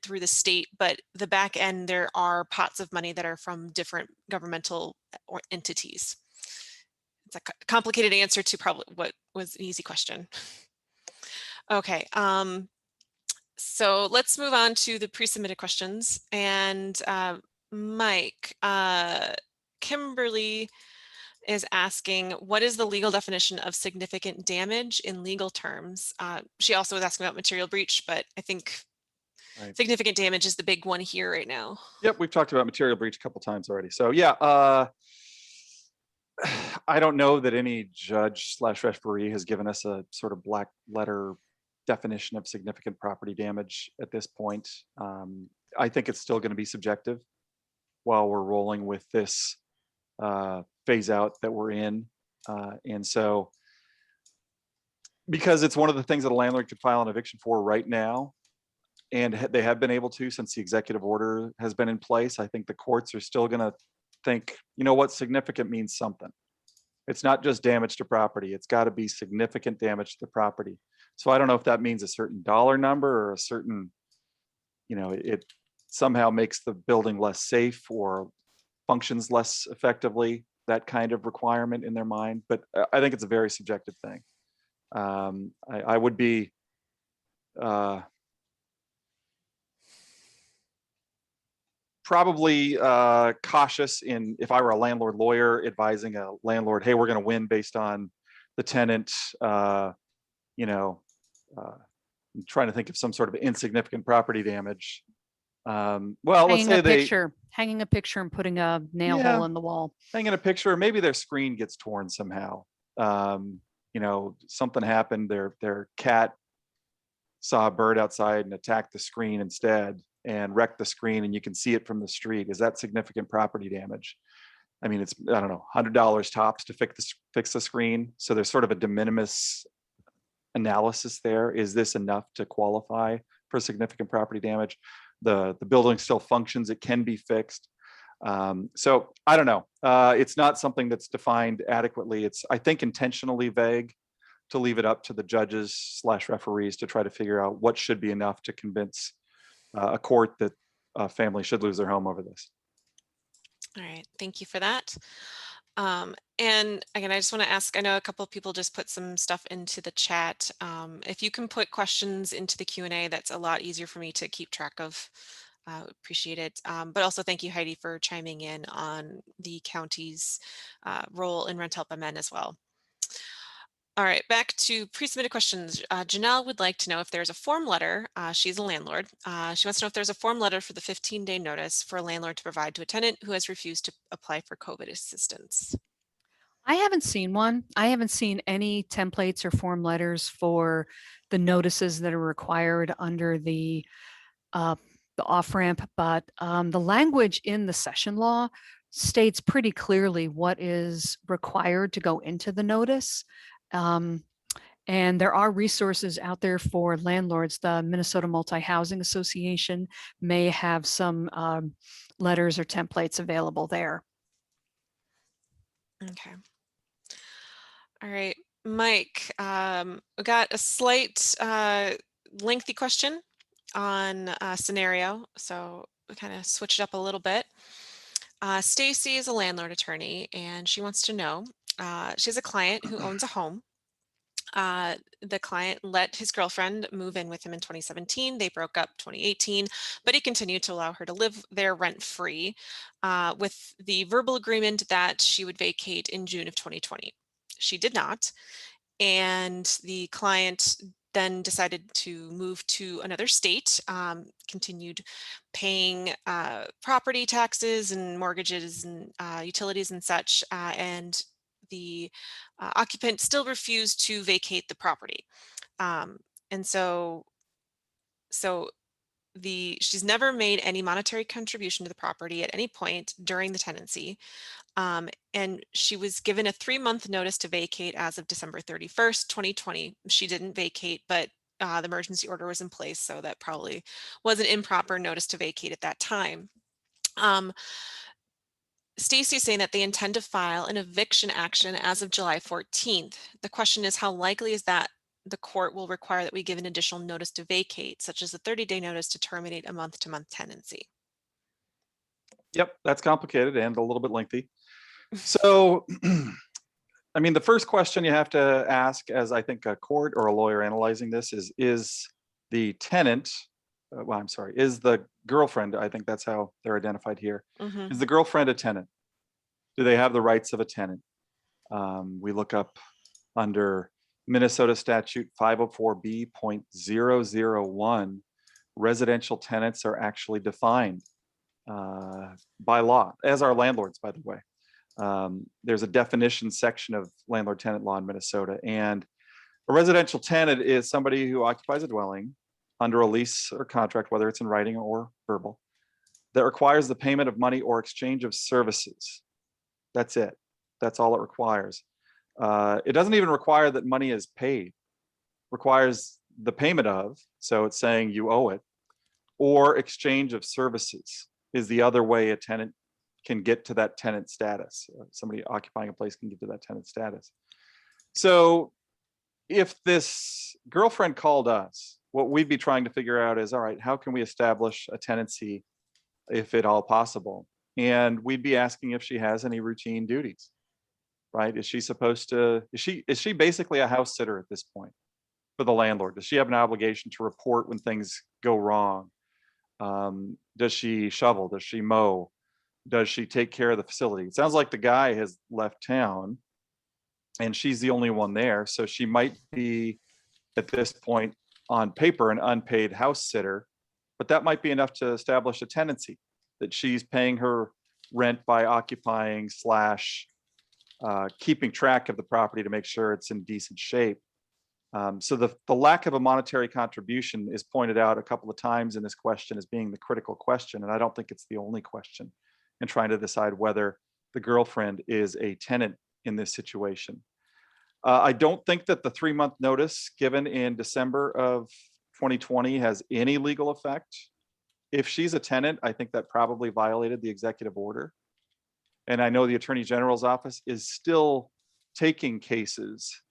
through the state, but the back end, there are pots of money that are from different governmental or entities. It's a complicated answer to probably what was an easy question. Okay, so let's move on to the pre-submitted questions. And Mike, Kimberly is asking, what is the legal definition of significant damage in legal terms? She also was asking about material breach, but I think significant damage is the big one here right now. Yep, we've talked about material breach a couple times already. So yeah, I don't know that any judge / referee has given us a sort of black letter definition of significant property damage at this point. I think it's still going to be subjective while we're rolling with this phase out that we're in. And so, because it's one of the things that a landlord could file an eviction for right now, and they have been able to since the executive order has been in place, I think the courts are still going to think, you know what, significant means something. It's not just damage to property. It's got to be significant damage to the property. So I don't know if that means a certain dollar number or a certain, it somehow makes the building less safe or functions less effectively, that kind of requirement in their mind. But I think it's a very subjective thing. I would be probably cautious in, if I were a landlord lawyer advising a landlord, hey, we're going to win based on the tenant, I'm trying to think of some sort of insignificant property damage. Well, let's say hanging a picture and putting a nail hole in the wall. Hanging a picture, maybe their screen gets torn somehow. Something happened, their cat saw a bird outside and attacked the screen instead and wrecked the screen, and you can see it from the street. Is that significant property damage? I mean, it's, I don't know, $100 tops to fix the screen. So there's sort of a de minimis analysis there. Is this enough to qualify for significant property damage? The building still functions, it can be fixed. So I don't know. It's not something that's defined adequately. It's, I think, intentionally vague to leave it up to the judges / referees to try to figure out what should be enough to convince a court that a family should lose their home over this. All right, thank you for that. And again, I just want to ask, I know a couple of people just put some stuff into the chat. If you can put questions into the Q&A, that's a lot easier for me to keep track of. Appreciate it. But also thank you, Heidi, for chiming in on the county's role in Rent Help MN as well. All right, back to pre-submitted questions. Janelle would like to know if there's a form letter. She's a landlord. She wants to know if there's a form letter for the 15-day notice for a landlord to provide to a tenant who has refused to apply for COVID assistance. I haven't seen one. I haven't seen any templates or form letters for the notices that are required under the off-ramp, but the language in the session law states pretty clearly what is required to go into the notice. And there are resources out there for landlords. The Minnesota Multi-Housing Association may have some letters or templates available there. Okay. All right, Mike, we got a slight lengthy question on a scenario, so we kind of switch it up a little bit. Stacy is a landlord attorney and she wants to know, she has a client who owns a home. The client let his girlfriend move in with him in 2017. They broke up 2018, but he continued to allow her to live there rent-free with the verbal agreement that she would vacate in June of 2020. She did not, and the client then decided to move to another state, continued paying property taxes and mortgages and utilities and such, and the occupant still refused to vacate the property. And so she's never made any monetary contribution to the property at any point during the tenancy. And she was given a 3-month notice to vacate as of December 31st, 2020. She didn't vacate, but the emergency order was in place, so that probably was an improper notice to vacate at that time. Stacy's saying that they intend to file an eviction action as of July 14th. The question is, how likely is that the court will require that we give an additional notice to vacate, such as a 30-day notice to terminate a month-to-month tenancy? Yep, that's complicated and a little bit lengthy. So, I mean, the first question you have to ask, as I think a court or a lawyer analyzing this, is the tenant, well, I'm sorry, is the girlfriend, I think that's how they're identified here. Mm-hmm. Is the girlfriend a tenant? Do they have the rights of a tenant? We look up under Minnesota statute 504B.001, residential tenants are actually defined by law, as are landlords, by the way. There's a definition section of landlord tenant law in Minnesota, and a residential tenant is somebody who occupies a dwelling under a lease or contract, whether it's in writing or verbal, that requires the payment of money or exchange of services. That's it. That's all it requires. It doesn't even require that money is paid. It requires the payment of, so it's saying you owe it, or exchange of services is the other way a tenant can get to that tenant status. Somebody occupying a place can get to that tenant status. So if this girlfriend called us, what we'd be trying to figure out is, all right, how can we establish a tenancy if at all possible? And we'd be asking if she has any routine duties, right? Is she supposed to, is she basically a house sitter at this point for the landlord? Does she have an obligation to report when things go wrong? Does she shovel? Does she mow? Does she take care of the facility? It sounds like the guy has left town and she's the only one there. So she might be at this point on paper an unpaid house sitter, but that might be enough to establish a tenancy that she's paying her rent by occupying / keeping track of the property to make sure it's in decent shape. So the lack of a monetary contribution is pointed out a couple of times in this question as being the critical question. And I don't think it's the only question in trying to decide whether the girlfriend is a tenant in this situation. I don't think that the 3-month notice given in December of 2020 has any legal effect. If she's a tenant, I think that probably violated the executive order. And I know the Attorney General's office is still taking cases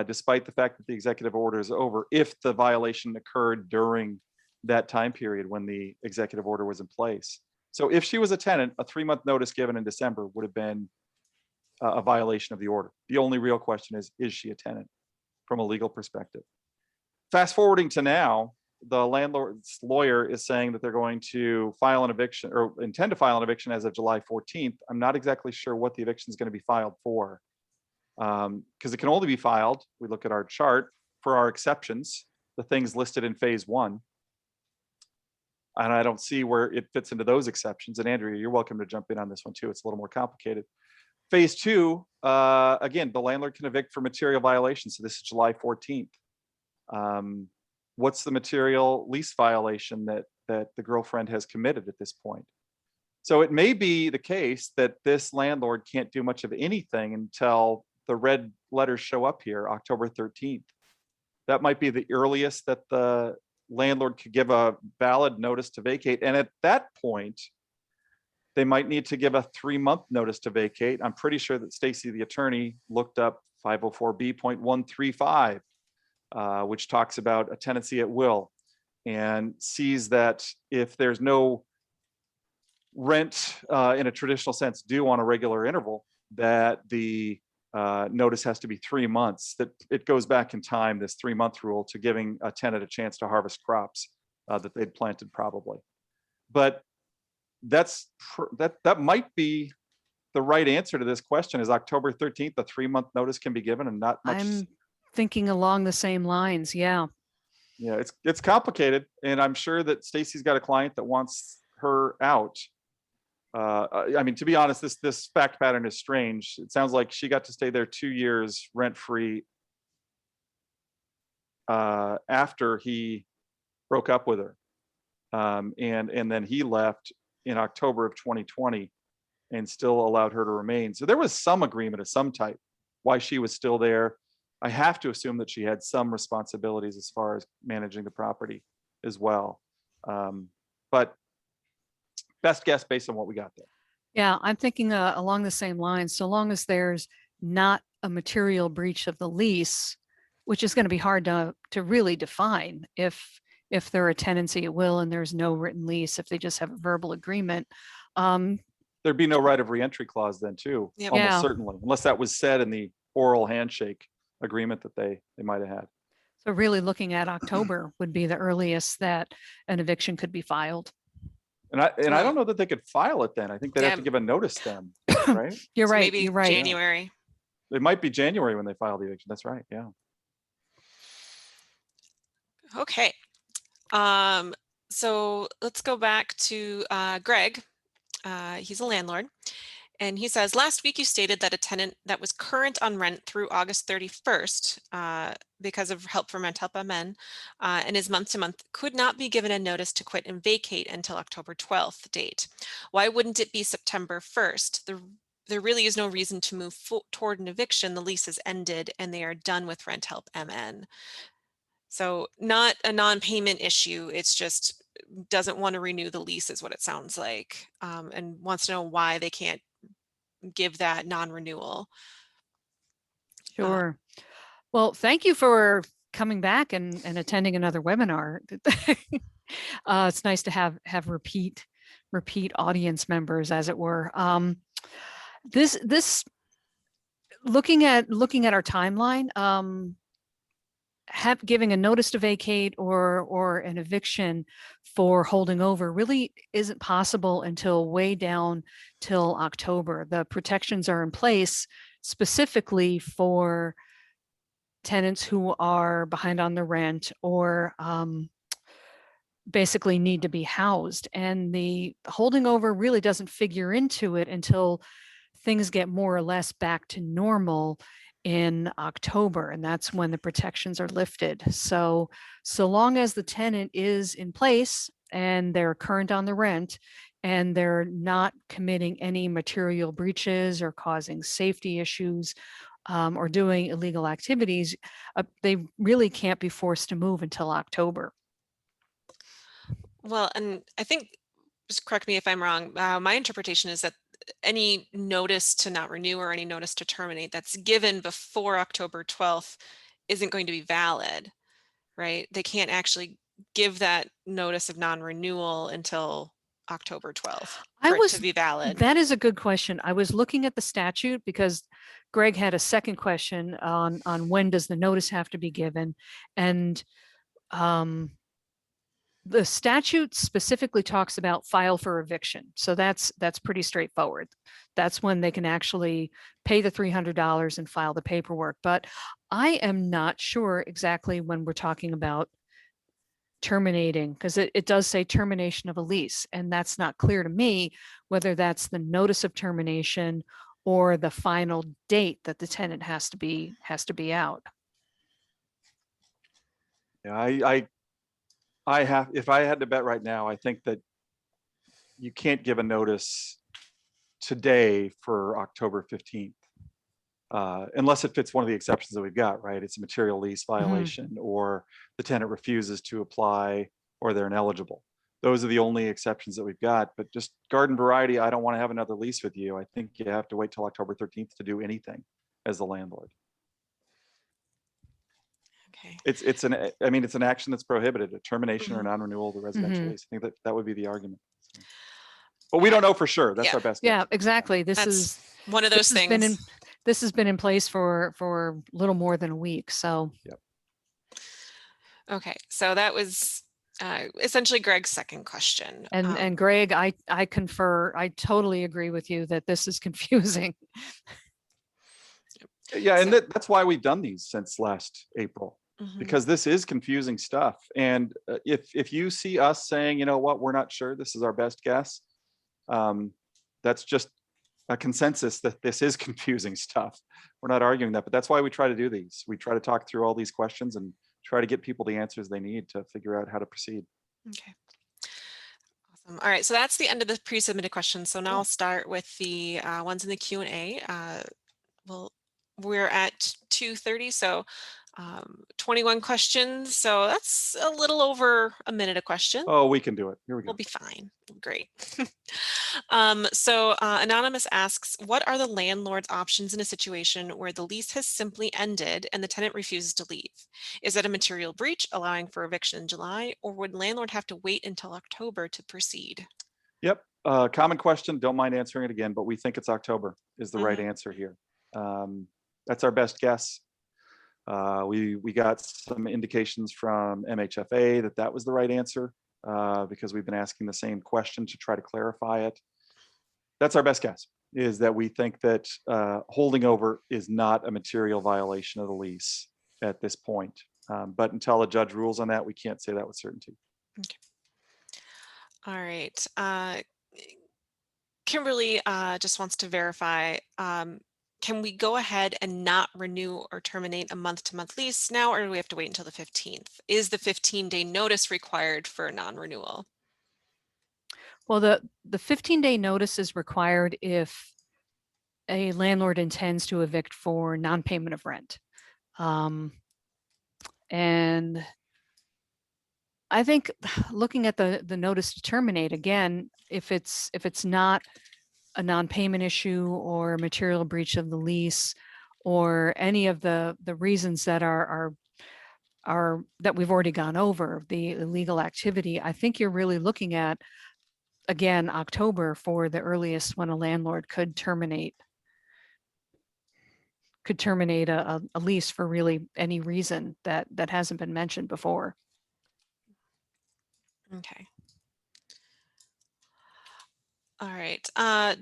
despite the fact that the executive order is over, if the violation occurred during that time period when the executive order was in place. So if she was a tenant, a 3-month notice given in December would have been a violation of the order. The only real question is she a tenant from a legal perspective? Fast forwarding to now, the landlord's lawyer is saying that they're going to file an eviction or intend to file an eviction as of July 14th. I'm not exactly sure what the eviction is going to be filed for. Because it can only be filed, we look at our chart, for our exceptions, the things listed in phase 1. And I don't see where it fits into those exceptions. And Andrea, you're welcome to jump in on this one too. It's a little more complicated. Phase 2, again, the landlord can evict for material violations. So this is July 14th. What's the material lease violation that the girlfriend has committed at this point? So it may be the case that this landlord can't do much of anything until the red letters show up here, October 13th. that might be the earliest that the landlord could give a valid notice to vacate. And at that point, they might need to give a 3-month notice to vacate. I'm pretty sure that Stacy, the attorney, looked up 504B.135, which talks about a tenancy at will, and sees that if there's no rent in a traditional sense due on a regular interval, that the notice has to be 3 months. That it goes back in time, this 3-month rule, to giving a tenant a chance to harvest crops that they'd planted probably. But that might be the right answer to this question. Is October 13th a 3-month notice can be given and not much? I'm thinking along the same lines. Yeah. Yeah, it's complicated, and I'm sure that Stacy's got a client that wants her out. I mean, to be honest, this fact pattern is strange. It sounds like she got to stay there 2 years rent-free after he broke up with her, and then he left in October of 2020 and still allowed her to remain. So there was some agreement of some type why she was still there. I have to assume that she had some responsibilities as far as managing the property as well. But best guess based on what we got there. Yeah, I'm thinking along the same lines. So long as there's not a material breach of the lease, which is going to be hard to really define if they're a tenancy at will and there's no written lease, if they just have a verbal agreement. There'd be no right of reentry clause then too, Yep. almost Yeah. certainly, unless that was said in the oral handshake agreement that they might have had. So really looking at October would be the earliest that an eviction could be filed. And I don't know that they could file it then. I think they'd have to give a notice then, right? You're So right. maybe You're right. January. It might be January when they file the eviction. That's right. Yeah. Okay. So let's go back to Greg. He's a landlord. And he says, last week you stated that a tenant that was current on rent through August 31st because of help from Rent Help MN and is month to month could not be given a notice to quit and vacate until October 12th date. Why wouldn't it be September 1st? There really is no reason to move toward an eviction. The lease has ended and they are done with Rent Help MN. So not a non-payment issue. It's just doesn't want to renew the lease is what it sounds like, and wants to know why they can't give that non-renewal. Sure. Well, thank you for coming back and attending another webinar. It's nice to have repeat audience members, as it were. This looking at our timeline, giving a notice to vacate or an eviction for holding over really isn't possible until way down till October. The protections are in place specifically for tenants who are behind on the rent or basically need to be housed. And the holding over really doesn't figure into it until things get more or less back to normal in October, and that's when the protections are lifted. So long as the tenant is in place and they're current on the rent and they're not committing any material breaches or causing safety issues or doing illegal activities, they really can't be forced to move until October. Well, and I think, just correct me if I'm wrong, my interpretation is that any notice to not renew or any notice to terminate that's given before October 12th isn't going to be valid, right? They can't actually give that notice of non-renewal until October 12th for it to be valid. That is a good question. I was looking at the statute because Greg had a second question on when does the notice have to be given, and the statute specifically talks about file for eviction. So that's pretty straightforward. That's when they can actually pay the $300 and file the paperwork. But I am not sure exactly when we're talking about terminating, because it does say termination of a lease, and that's not clear to me whether that's the notice of termination or the final date that the tenant has to be out. Yeah, I have, if I had to bet right now, I think that you can't give a notice today for October 15th. unless it fits one of the exceptions that we've got, right? It's a material lease Mhm. violation, or the tenant refuses to apply, or they're ineligible. Those are the only exceptions that we've got. But just garden variety, I don't want to have another lease with you. I think you have to wait till October 13th to do anything as the landlord. Okay. It's an action that's prohibited, a termination or Mhm. non-renewal of the residential Mhm. lease. I think that would be the argument. So, but we don't know for sure. That's Yeah. our best Yeah, guess. exactly. That's one of those things. This has been in place for a little more than a week. So Yep. Okay, so that was essentially Greg's second question. and Greg, I confer. I totally agree with you that this is confusing. Yeah, and So- that's why we've done these since last April, Mhm. because this is confusing stuff. And if you see us saying, you know what, we're not sure, this is our best guess, that's just a consensus that this is confusing stuff. We're not arguing that, but that's why we try to do these. We try to talk through all these questions and try to get people the answers they need to figure out how to proceed. Okay. Awesome. All right, so that's the end of the pre-submitted questions. So now Cool. I'll start with the ones in the Q&A. We're at 2:30, so 21 questions. So that's a little over a minute a question. Oh, we can do it. Here we go. We'll be fine. Great. Anonymous asks, what are the landlord's options in a situation where the lease has simply ended and the tenant refuses to leave? Is it a material breach allowing for eviction in July, or would landlord have to wait until October to proceed? Yep. Common question. Don't mind answering it again, but we think it's October is the right answer here. That's our best guess. We got some indications from MHFA that was the right answer, because we've been asking the same question to try to clarify it. That's our best guess, is that we think that holding over is not a material violation of the lease at this point. But until a judge rules on that, we can't say that with certainty. Okay. All right. Kimberly just wants to verify, can we go ahead and not renew or terminate a month-to-month lease now, or do we have to wait until the 15th? Is the 15-day notice required for a non-renewal? Well, the 15-day notice is required if a landlord intends to evict for non-payment of rent. And I think looking at the notice to terminate, again, if it's not a non-payment issue or a material breach of the lease or any of the reasons that are that we've already gone over, the illegal activity, I think you're really looking at, again, October for the earliest when a landlord could terminate a lease for really any reason that hasn't been mentioned before. Okay. All right.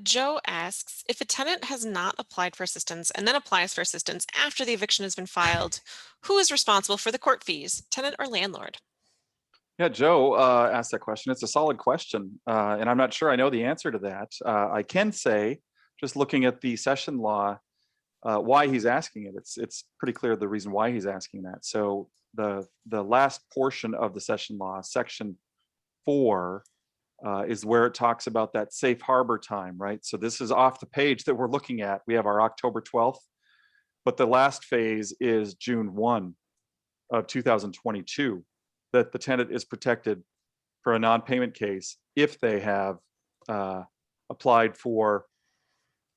Joe asks, if a tenant has not applied for assistance and then applies for assistance after the eviction has been filed, who is responsible for the court fees, tenant or landlord? Yeah, Joe asked that question. It's a solid question, and I'm not sure I know the answer to that. I can say, just looking at the session law, why he's asking it. It's pretty clear the reason why he's asking that. So the last portion of the session law, section 4, is where it talks about that safe harbor time, right? So this is off the page that we're looking at. We have our October 12th, but the last phase is June 1 of 2022, that the tenant is protected for a non-payment case if they have applied for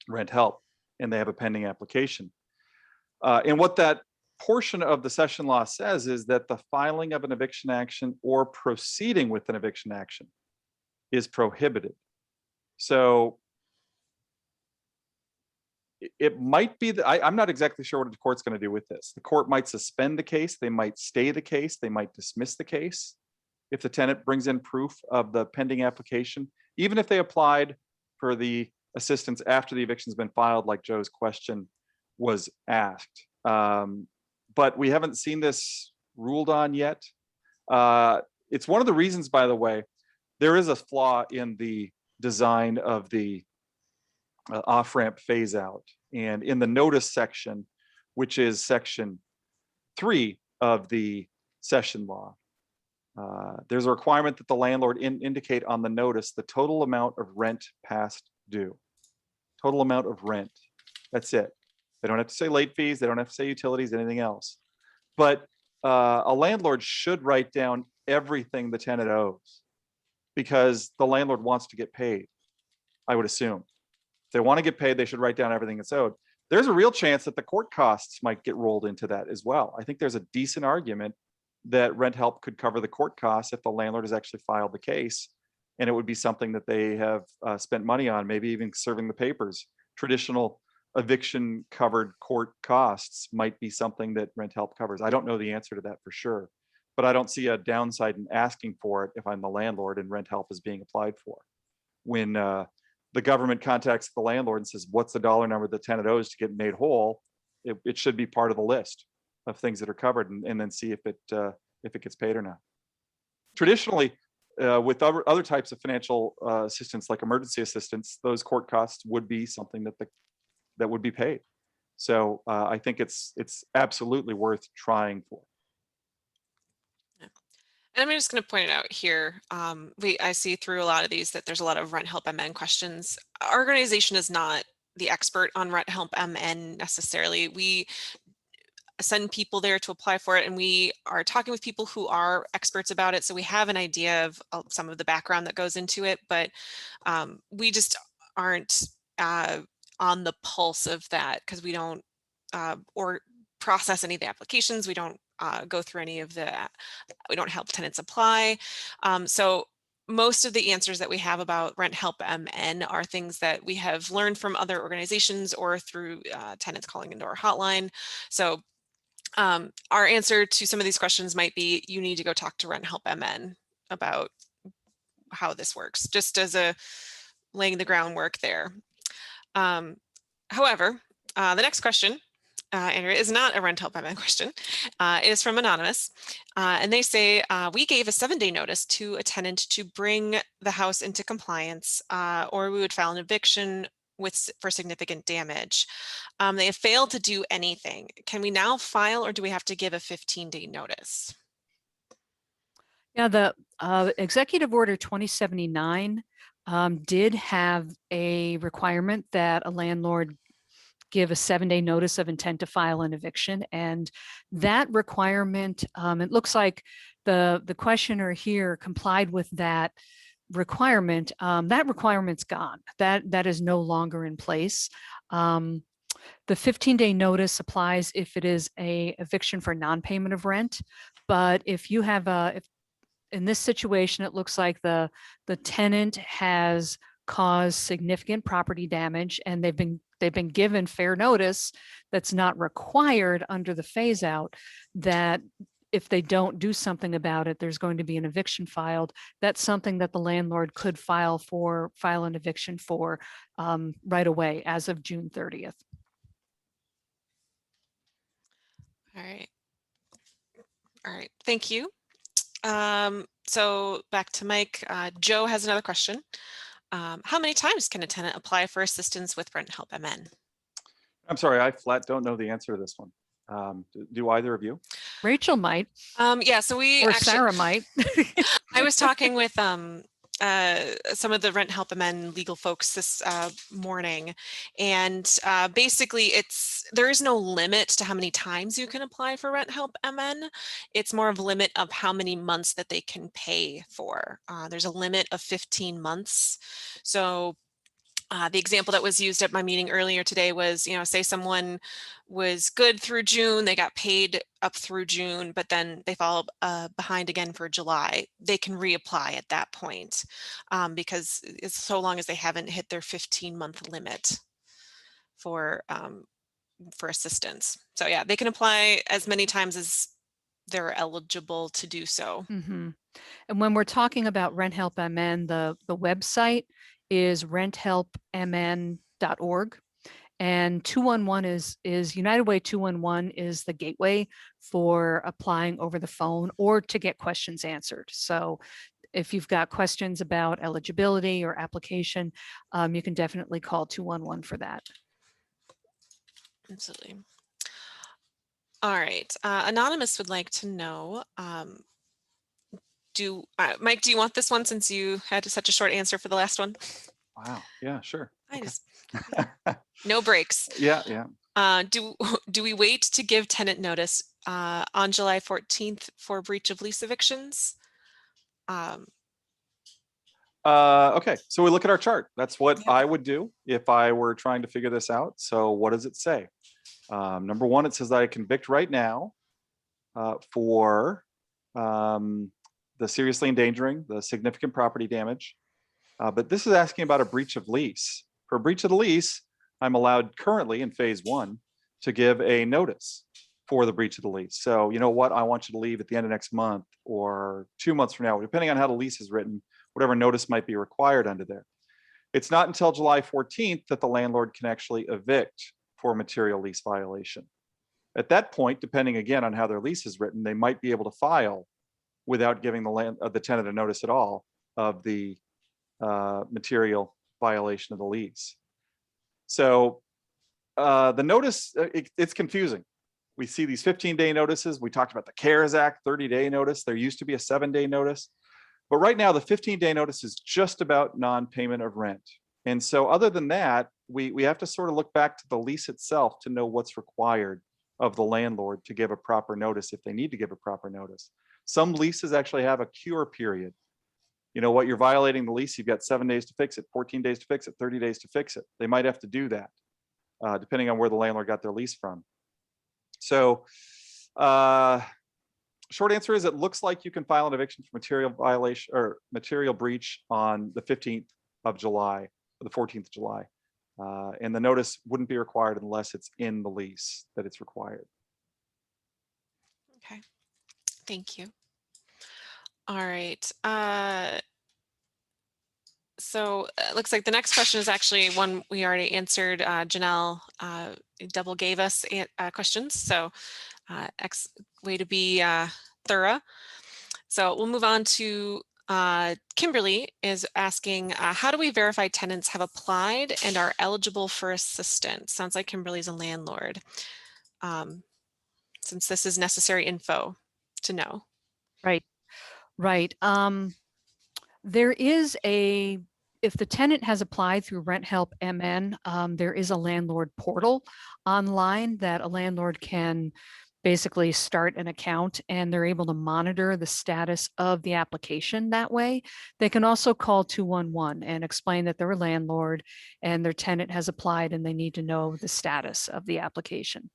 rent help and they have a pending application. And what that portion of the session law says is that the filing of an eviction action or proceeding with an eviction action is prohibited. So it might be that I'm not exactly sure what the court's going to do with this. The court might suspend the case, they might stay the case, they might dismiss the case if the tenant brings in proof of the pending application, even if they applied for the assistance after the eviction's been filed, like Joe's question was asked. But we haven't seen this ruled on yet. It's one of the reasons, by the way, there is a flaw in the design of the off-ramp phase out. And in the notice section, which is section 3 of the session law, there's a requirement that the landlord indicate on the notice the total amount of rent past due. Total amount of rent. That's it. They don't have to say late fees. They don't have to say utilities, anything else. But a landlord should write down everything the tenant owes because the landlord wants to get paid, I would assume. If they want to get paid, they should write down everything that's owed. There's a real chance that the court costs might get rolled into that as well. I think there's a decent argument that rent help could cover the court costs if the landlord has actually filed the case. And it would be something that they have spent money on, maybe even serving the papers. Traditional eviction covered court costs might be something that rent help covers. I don't know the answer to that for sure, but I don't see a downside in asking for it if I'm the landlord and rent help is being applied for. When the government contacts the landlord and says, what's the dollar number the tenant owes to get made whole, it should be part of the list of things that are covered, and then see if it gets paid or not. Traditionally, with other types of financial assistance, like emergency assistance, those court costs would be something that would be paid. So I think it's absolutely worth trying for. And I'm just going to point it out here. I see through a lot of these that there's a lot of rent help MN questions. Our organization is not the expert on rent help MN necessarily. We send people there to apply for it, and we are talking with people who are experts about it. So we have an idea of some of the background that goes into it, but we just aren't on the pulse of that because we don't or process any of the applications. We don't go through any of we don't help tenants apply. So most of the answers that we have about rent help MN are things that we have learned from other organizations or through tenants calling into our hotline. So our answer to some of these questions might be, you need to go talk to rent help MN about how this works, just as a laying the groundwork there. However, the next question, Andrea, is not a rent help MN question. It is from Anonymous. And they say, we gave a 7-day notice to a tenant to bring the house into compliance, or we would file an eviction for significant damage. They have failed to do anything. Can we now file, or do we have to give a 15-day notice? Yeah, the Executive Order 2079 did have a requirement that a landlord give a 7-day notice of intent to file an eviction. And that requirement, it looks like the questioner here complied with that requirement. That requirement's gone. That is no longer in place. The 15-day notice applies if it is a eviction for non-payment of rent. But if you have in this situation, it looks like the tenant has caused significant property damage, and they've been given fair notice that's not required under the phase out, that if they don't do something about it, there's going to be an eviction filed. That's something that the landlord could file an eviction for right away as of June 30th. All right. All right, thank you. So back to Mike. Joe has another question. How many times can a tenant apply for assistance with rent help MN? I'm sorry, I flat don't know the answer to this one. Do either of you? Rachel might. Yeah, so or Sarah might. I was talking with some of the rent help MN legal folks this morning, and basically there is no limit to how many times you can apply for rent help MN. It's more of a limit of how many months that they can pay for. There's a limit of 15 months. So the example that was used at my meeting earlier today was, say someone was good through June, they got paid up through June, but then they fall behind again for July. They can reapply at that point because it's so long as they haven't hit their 15-month limit for assistance. So yeah, they can apply as many times as they're eligible to do so. Mm-hmm. And when we're talking about Rent Help MN, the website is renthelpmn.org, and 211 is United Way 211 is the gateway for applying over the phone or to get questions answered. So if you've got questions about eligibility or application, you can definitely call 211 for that. Absolutely. All right. Anonymous would like to know, Mike, do you want this one since you had such a short answer for the last one? Wow. Yeah, sure. No breaks. Yeah. Do we wait to give tenant notice on July 14th for breach of lease evictions? Okay, so we look at our chart. That's what Yeah. I would do if I were trying to figure this out. So what does it say? Number one, it says that I convict right now for the seriously endangering, the significant property damage. But this is asking about a breach of lease. For a breach of the lease, I'm allowed currently in phase one to give a notice for the breach of the lease. So you know what, I want you to leave at the end of next month or 2 months from now, depending on how the lease is written, whatever notice might be required under there. It's not until July 14th that the landlord can actually evict for a material lease violation. At that point, depending again on how their lease is written, they might be able to file without giving the tenant a notice at all of the material violation of the lease. So the notice, it's confusing. We see these 15-day notices. We talked about the CARES Act 30-day notice. There used to be a 7-day notice. But right now, the 15-day notice is just about non-payment of rent. And so other than that, we have to sort of look back to the lease itself to know what's required of the landlord to give a proper notice if they need to give a proper notice. Some leases actually have a cure period. You know what, you're violating the lease, you've got 7 days to fix it, 14 days to fix it, 30 days to fix it. They might have to do that, depending on where the landlord got their lease from. So short answer is it looks like you can file an eviction for material violation or material breach on the 15th of July or the 14th of July. And the notice wouldn't be required unless it's in the lease that it's required. Okay, thank you. All right. So it looks like the next question is actually one we already answered. Janelle double gave us questions. So way to be thorough. So we'll move on to Kimberly is asking, how do we verify tenants have applied and are eligible for assistance? Sounds like Kimberly's a landlord, since this is necessary info to know. Right, right. There is if the tenant has applied through Rent Help MN, there is a landlord portal online that a landlord can basically start an account and they're able to monitor the status of the application that way. They can also call 211 and explain that they're a landlord and their tenant has applied and they need to know the status of the application.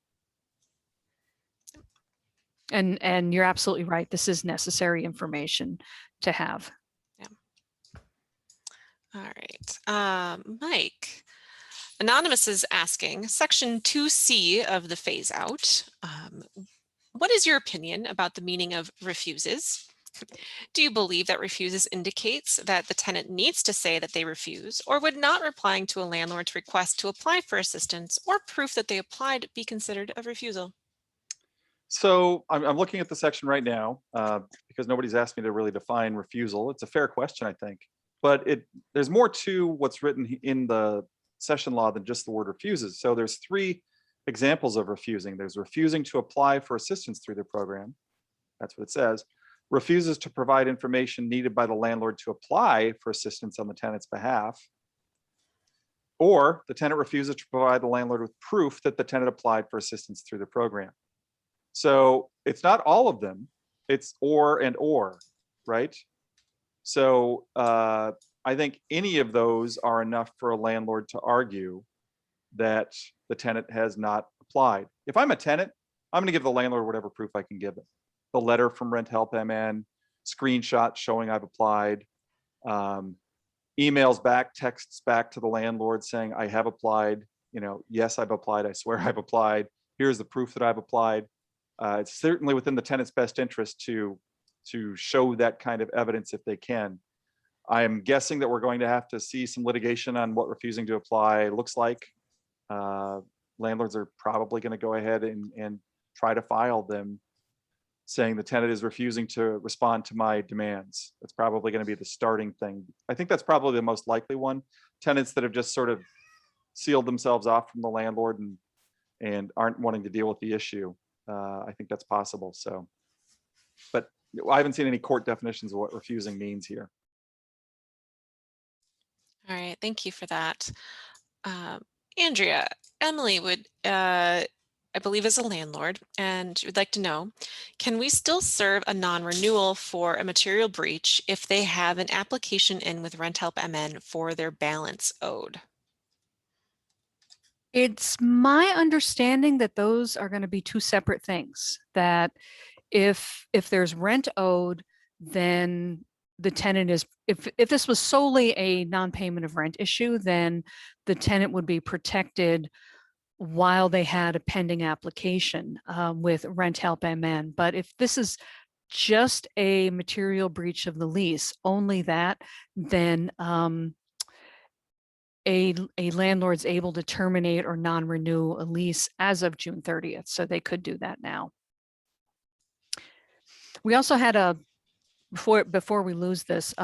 And you're absolutely right. This is necessary information to have. Yeah. All right. Mike, Anonymous is asking, Section 2C of the phase out. What is your opinion about the meaning of refuses? Do you believe that refuses indicates that the tenant needs to say that they refuse, or would not replying to a landlord's request to apply for assistance or proof that they applied be considered a refusal? So I'm looking at the section right now because nobody's asked me to really define refusal. It's a fair question, I think, but there's more to what's written in the session law than just the word refuses. So there's 3 examples of refusing. There's refusing to apply for assistance through the program. That's what it says. Refuses to provide information needed by the landlord to apply for assistance on the tenant's behalf. Or the tenant refuses to provide the landlord with proof that the tenant applied for assistance through the program. So it's not all of them, it's or and or, right? So I think any of those are enough for a landlord to argue that the tenant has not applied. If I'm a tenant, I'm going to give the landlord whatever proof I can give it. The letter from Rent Help MN, screenshots showing I've applied, emails back, texts back to the landlord saying I have applied, yes, I've applied, I swear I've applied, here's the proof that I've applied. It's certainly within the tenant's best interest to show that kind of evidence if they can. I'm guessing that we're going to have to see some litigation on what refusing to apply looks like. Landlords are probably going to go ahead and try to file them saying the tenant is refusing to respond to my demands. That's probably going to be the starting thing. I think that's probably the most likely one. Tenants that have just sort of sealed themselves off from the landlord and aren't wanting to deal with the issue. I think that's possible. So, but I haven't seen any court definitions of what refusing means here. All right, thank you for that. Andrea, Emily would, I believe is a landlord and would like to know, can we still serve a non-renewal for a material breach if they have an application in with Rent Help MN for their balance owed? It's my understanding that those are going to be two separate things, that if there's rent owed, then the tenant is, if this was solely a non-payment of rent issue, then the tenant would be protected while they had a pending application with Rent Help MN. But if this is just a material breach of the lease, only that, then a landlord's able to terminate or non-renew a lease as of June 30th. So they could do that now. We also had a, before we lose this,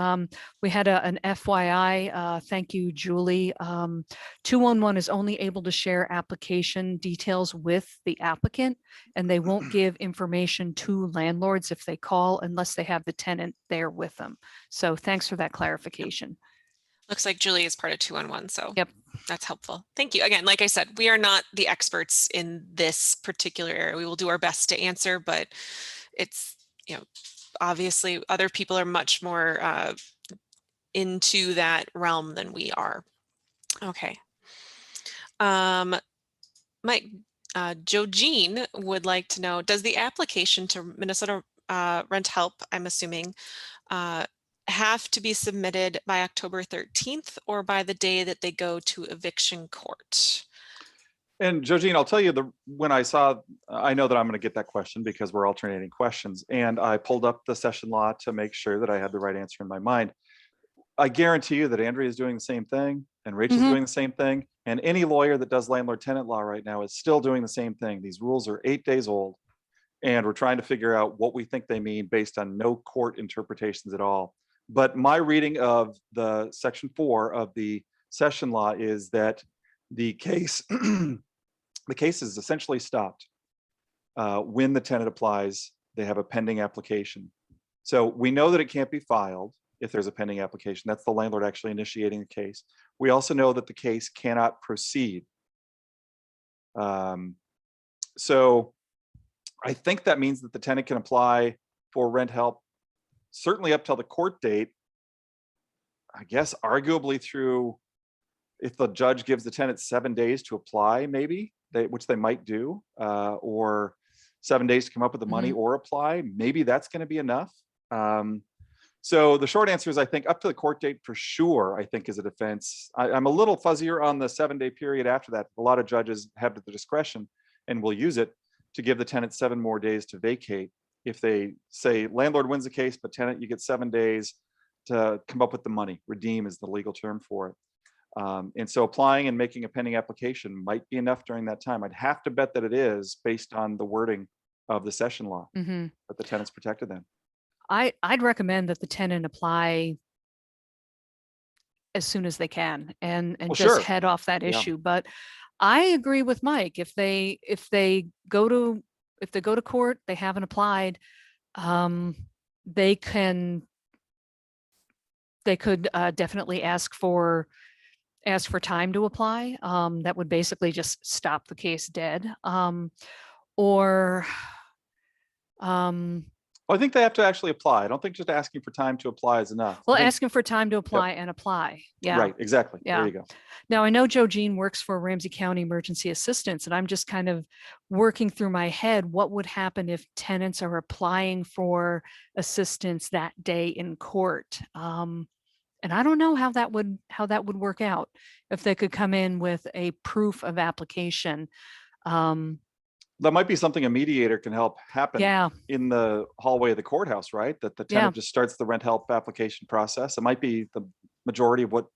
we had an FYI, thank you, Julie. 211 is only able to share application details with the applicant, and they won't give information to landlords if they call unless they have the tenant there with them. So thanks for that clarification. Looks like Julie is part of 211, so Yep. That's helpful. Thank you. Again, like I said, we are not the experts in this particular area. We will do our best to answer, but it's, obviously other people are much more into that realm than we are. Okay. Mike, Joe Jean would like to know, does the application to Minnesota Rent Help, I'm assuming, have to be submitted by October 13th or by the day that they go to eviction court? And Jojine, I'll tell you, when I know that I'm going to get that question because we're alternating questions, and I pulled up the session law to make sure that I had the right answer in my mind. I guarantee you that Andrea is doing the same thing and Rachel's doing the same thing. And any lawyer that does landlord tenant law right now is still doing the same thing. These rules are 8 days old, and we're trying to figure out what we think they mean based on no court interpretations at all. But my reading of the section 4 of the session law is that the case, the case is essentially stopped when the tenant applies. They have a pending application. So we know that it can't be filed if there's a pending application. That's the landlord actually initiating the case. We also know that the case cannot proceed. So I think that means that the tenant can apply for rent help certainly up till the court date. I guess arguably through, if the judge gives the tenant 7 days to apply, maybe, which they might do, or 7 days to come up with the money or apply, maybe that's going to be enough. So the short answer is, I think up to the court date for sure, I think is a defense. I'm a little fuzzier on the 7-day period after that. A lot of judges have the discretion and will use it to give the tenant 7 more days to vacate. If they say landlord wins the case, but tenant, you get 7 days to come up with the money. Redeem is the legal term for it. And so applying and making a pending application might be enough during that time. I'd have to bet that it is, based on the wording of the session law, that the tenant's protected then. I'd recommend that the tenant apply as soon as they can and just head off that issue. But I agree with Mike. If they go to court, they haven't applied, they could definitely ask for time to apply. That would basically just stop the case dead. Well, I think they have to actually apply. I don't think just asking for time to apply is enough. Well, asking for time to apply and apply. Yeah. Right, exactly. Yeah. There you go. Now, I know Joe Jean works for Ramsey County Emergency Assistance, and I'm just kind of working through my head what would happen if tenants are applying for assistance that day in court. And I don't know how that would work out, if they could come in with a proof of application. That might be something a mediator can help happen in the hallway of the courthouse, right? That the tenant just starts the rent help application process. It might be the majority of what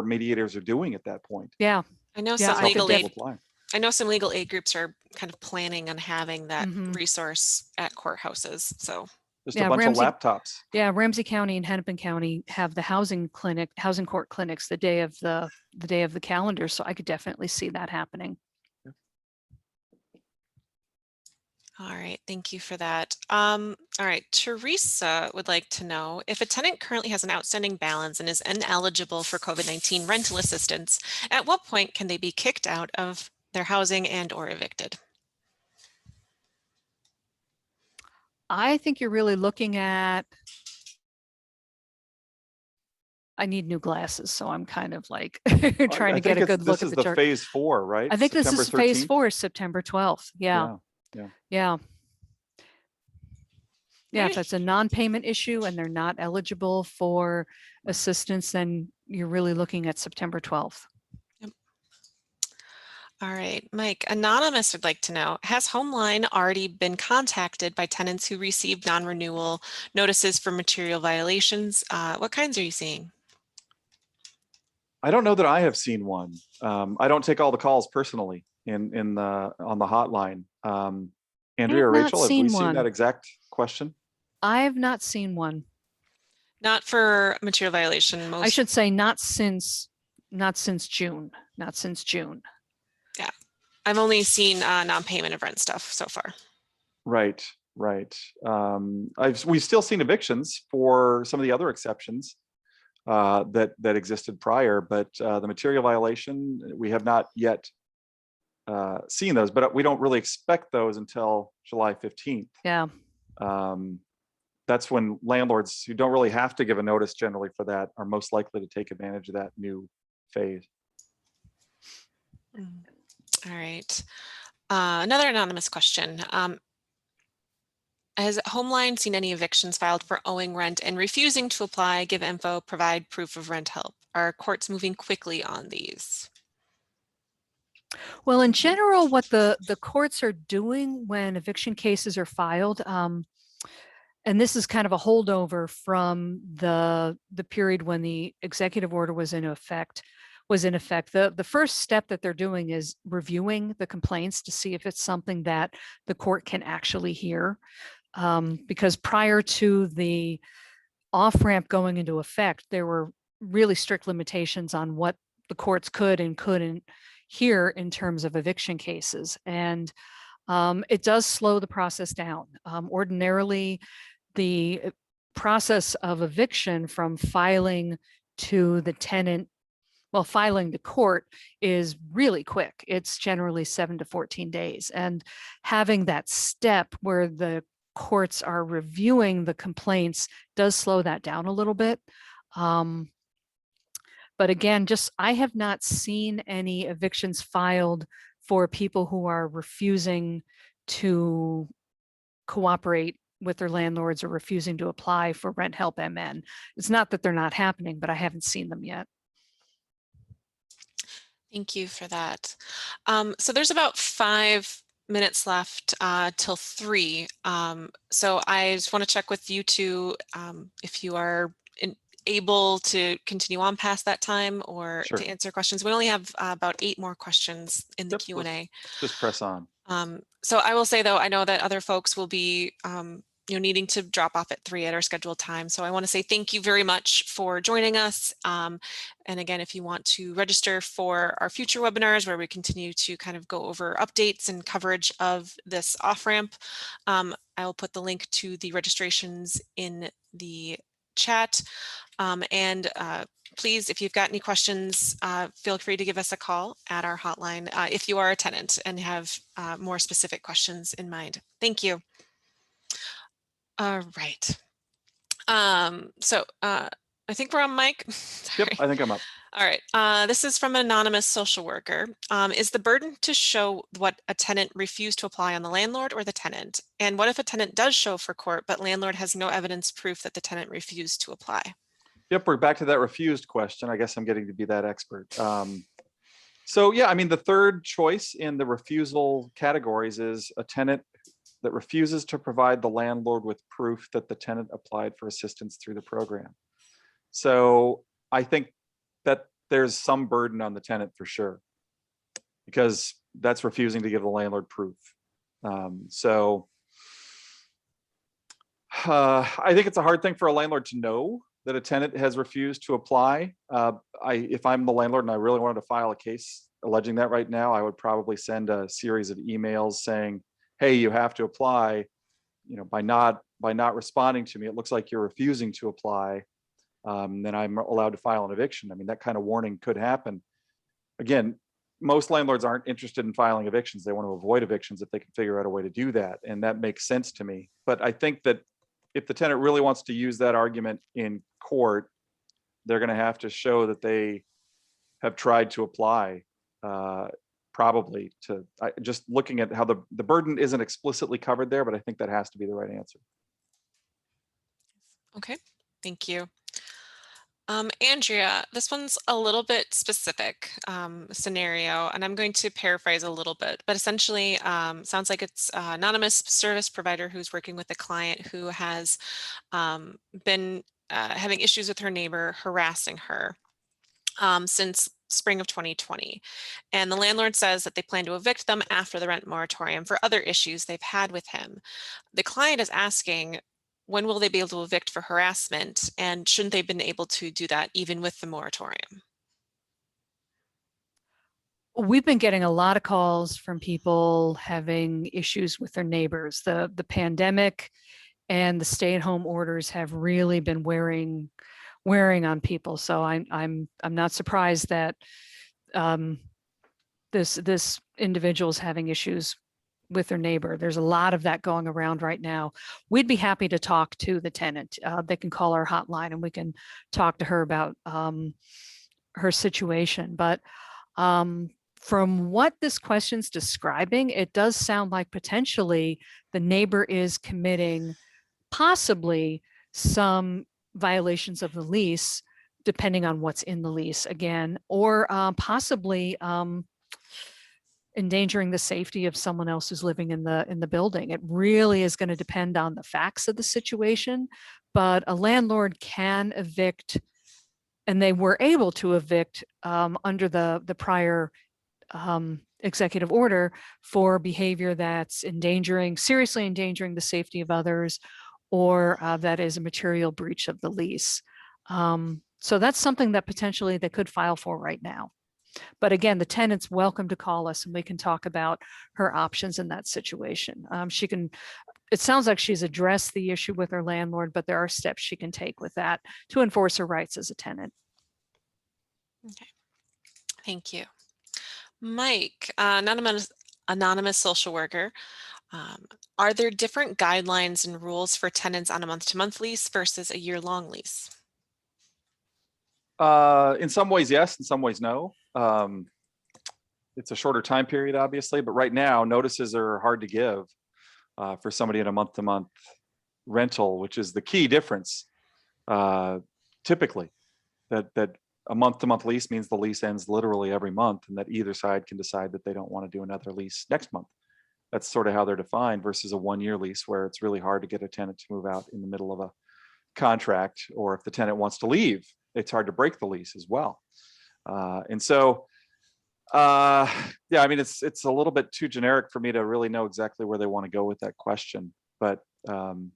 mediators are doing at that point. Yeah. I know some legal aid groups are kind of planning on having that resource at courthouses. So just a bunch of laptops. Yeah, Ramsey County and Hennepin County have the housing court clinics the day of the calendar. So I could definitely see that happening. All right, thank you for that. All right, Teresa would like to know if a tenant currently has an outstanding balance and is ineligible for COVID-19 rental assistance, at what point can they be kicked out of their housing and or evicted? I think you're really looking at, I need new glasses, so I'm kind of like trying I to get think a good this look at is the the chart. phase 4, right? I think this September is phase 13th. 4, September 12th. Yeah. Yeah. Yeah. Yeah. If Right. it's a non-payment issue and they're not eligible for Right. assistance, then you're really looking at September 12th. Yep. All right, Mike, Anonymous would like to know, has Homeline already been contacted by tenants who received non-renewal notices for material violations? What kinds are you seeing? I don't know that I have seen one. I don't take all the calls personally on the hotline. I Andrea have or not Rachel, have we seen seen that one. exact question? I have not seen one. Not for material violation, I most. should say not since June, not since June. Yeah, I've only seen non-payment of rent stuff so far. Right, right. We've still seen evictions for some of the other exceptions that existed prior, but the material violation, we have not yet seen those, but we don't really expect those until July 15th. Yeah. That's when landlords who don't really have to give a notice generally for that are most likely to take advantage of that new phase. All right. Another anonymous question. Has Homeline seen any evictions filed for owing rent and refusing to apply, give info, provide proof of rent help? Are courts moving quickly on these? Well, in general, what the courts are doing when eviction cases are filed, and this is kind of a holdover from the period when the executive order was in effect. The first step that they're doing is reviewing the complaints to see if it's something that the court can actually hear. Because prior to the off-ramp going into effect, there were really strict limitations on what the courts could and couldn't hear in terms of eviction cases. And it does slow the process down. Ordinarily, the process of eviction from filing to the tenant, well, filing to court is really quick. It's generally 7 to 14 days. And having that step where the courts are reviewing the complaints does slow that down a little bit. But again, I have not seen any evictions filed for people who are refusing to cooperate with their landlords or refusing to apply for rent help MN. It's not that they're not happening, but I haven't seen them yet. Thank you for that. So there's about 5 minutes left till 3. So I just want to check with you two if you are able to continue on past that time or Sure. to answer questions. We only have about 8 more questions in the Q&A. Let's just press on. So I will say, though, I know that other folks will be needing to drop off at 3 at our scheduled time. So I want to say thank you very much for joining us. And again, if you want to register for our future webinars where we continue to kind of go over updates and coverage of this off-ramp, I will put the link to the registrations in the chat. Please, if you've got any questions, feel free to give us a call at our hotline if you are a tenant and have more specific questions in mind. Thank you. All right. So I think we're on mic. Yep, I think I'm up. All right. This is from an anonymous social worker. Is the burden to show what a tenant refused to apply on the landlord or the tenant? And what if a tenant does show for court, but landlord has no evidence proof that the tenant refused to apply? Yep, we're back to that refused question. I guess I'm getting to be that expert. So yeah, I mean, the third choice in the refusal categories is a tenant that refuses to provide the landlord with proof that the tenant applied for assistance through the program. So I think that there's some burden on the tenant for sure, because that's refusing to give the landlord proof. So I think it's a hard thing for a landlord to know that a tenant has refused to apply. If I'm the landlord and I really wanted to file a case alleging that right now, I would probably send a series of emails saying, hey, you have to apply, by not responding to me, it looks like you're refusing to apply, then I'm allowed to file an eviction. I mean, that kind of warning could happen. Again, most landlords aren't interested in filing evictions. They want to avoid evictions if they can figure out a way to do that. And that makes sense to me. But I think that if the tenant really wants to use that argument in court, they're going to have to show that they have tried to apply, probably to, just looking at how the burden isn't explicitly covered there, but I think that has to be the right answer. Okay, thank you. Andrea, this one's a little bit specific scenario, and I'm going to paraphrase a little bit, but essentially sounds like it's an anonymous service provider who's working with a client who has been having issues with her neighbor harassing her since spring of 2020. And the landlord says that they plan to evict them after the rent moratorium for other issues they've had with him. The client is asking, when will they be able to evict for harassment? And shouldn't they have been able to do that even with the moratorium? We've been getting a lot of calls from people having issues with their neighbors. The pandemic and the stay-at-home orders have really been wearing on people. So I'm not surprised that this individual is having issues with their neighbor. There's a lot of that going around right now. We'd be happy to talk to the tenant. They can call our hotline and we can talk to her about her situation. But from what this question's describing, it does sound like potentially the neighbor is committing possibly some violations of the lease, depending on what's in the lease again, or possibly endangering the safety of someone else who's living in the building. It really is going to depend on the facts of the situation, but a landlord can evict, and they were able to evict under the prior executive order for behavior that's seriously endangering the safety of others, or that is a material breach of the lease. So that's something that potentially they could file for right now. But again, the tenant's welcome to call us and we can talk about her options in that situation. It sounds like she's addressed the issue with her landlord, but there are steps she can take with that to enforce her rights as a tenant. Okay, thank you. Mike, anonymous social worker. Are there different guidelines and rules for tenants on a month-to-month lease versus a year-long lease? In some ways, yes. In some ways, no. It's a shorter time period, obviously, but right now notices are hard to give for somebody in a month-to-month rental, which is the key difference. Typically, that a month-to-month lease means the lease ends literally every month, and that either side can decide that they don't want to do another lease next month. That's sort of how they're defined, versus a one-year lease where it's really hard to get a tenant to move out in the middle of a contract, or if the tenant wants to leave, it's hard to break the lease as well. And so, yeah, I mean, it's a little bit too generic for me to really know exactly where they want to go with that question. But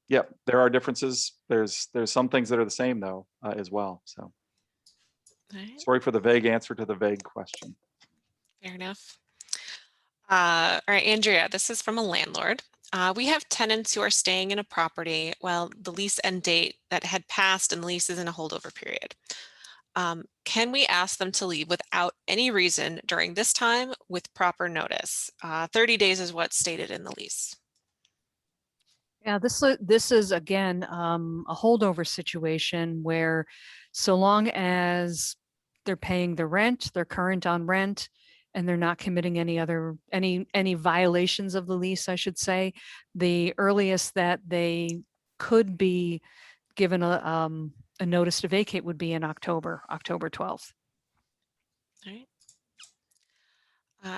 yeah, there are differences. There's some things that are the same though, as well. So Right. sorry for the vague answer to the vague question. Fair enough. All right, Andrea, this is from a landlord. We have tenants who are staying in a property while the lease end date that had passed and the lease is in a holdover period. Can we ask them to leave without any reason during this time with proper notice? 30 days is what's stated in the lease. Yeah, this is again a holdover situation where, so long as they're paying the rent, they're current on rent, and they're not committing any violations of the lease, I should say, the earliest that they could be given a notice to vacate would be in October 12th. All right.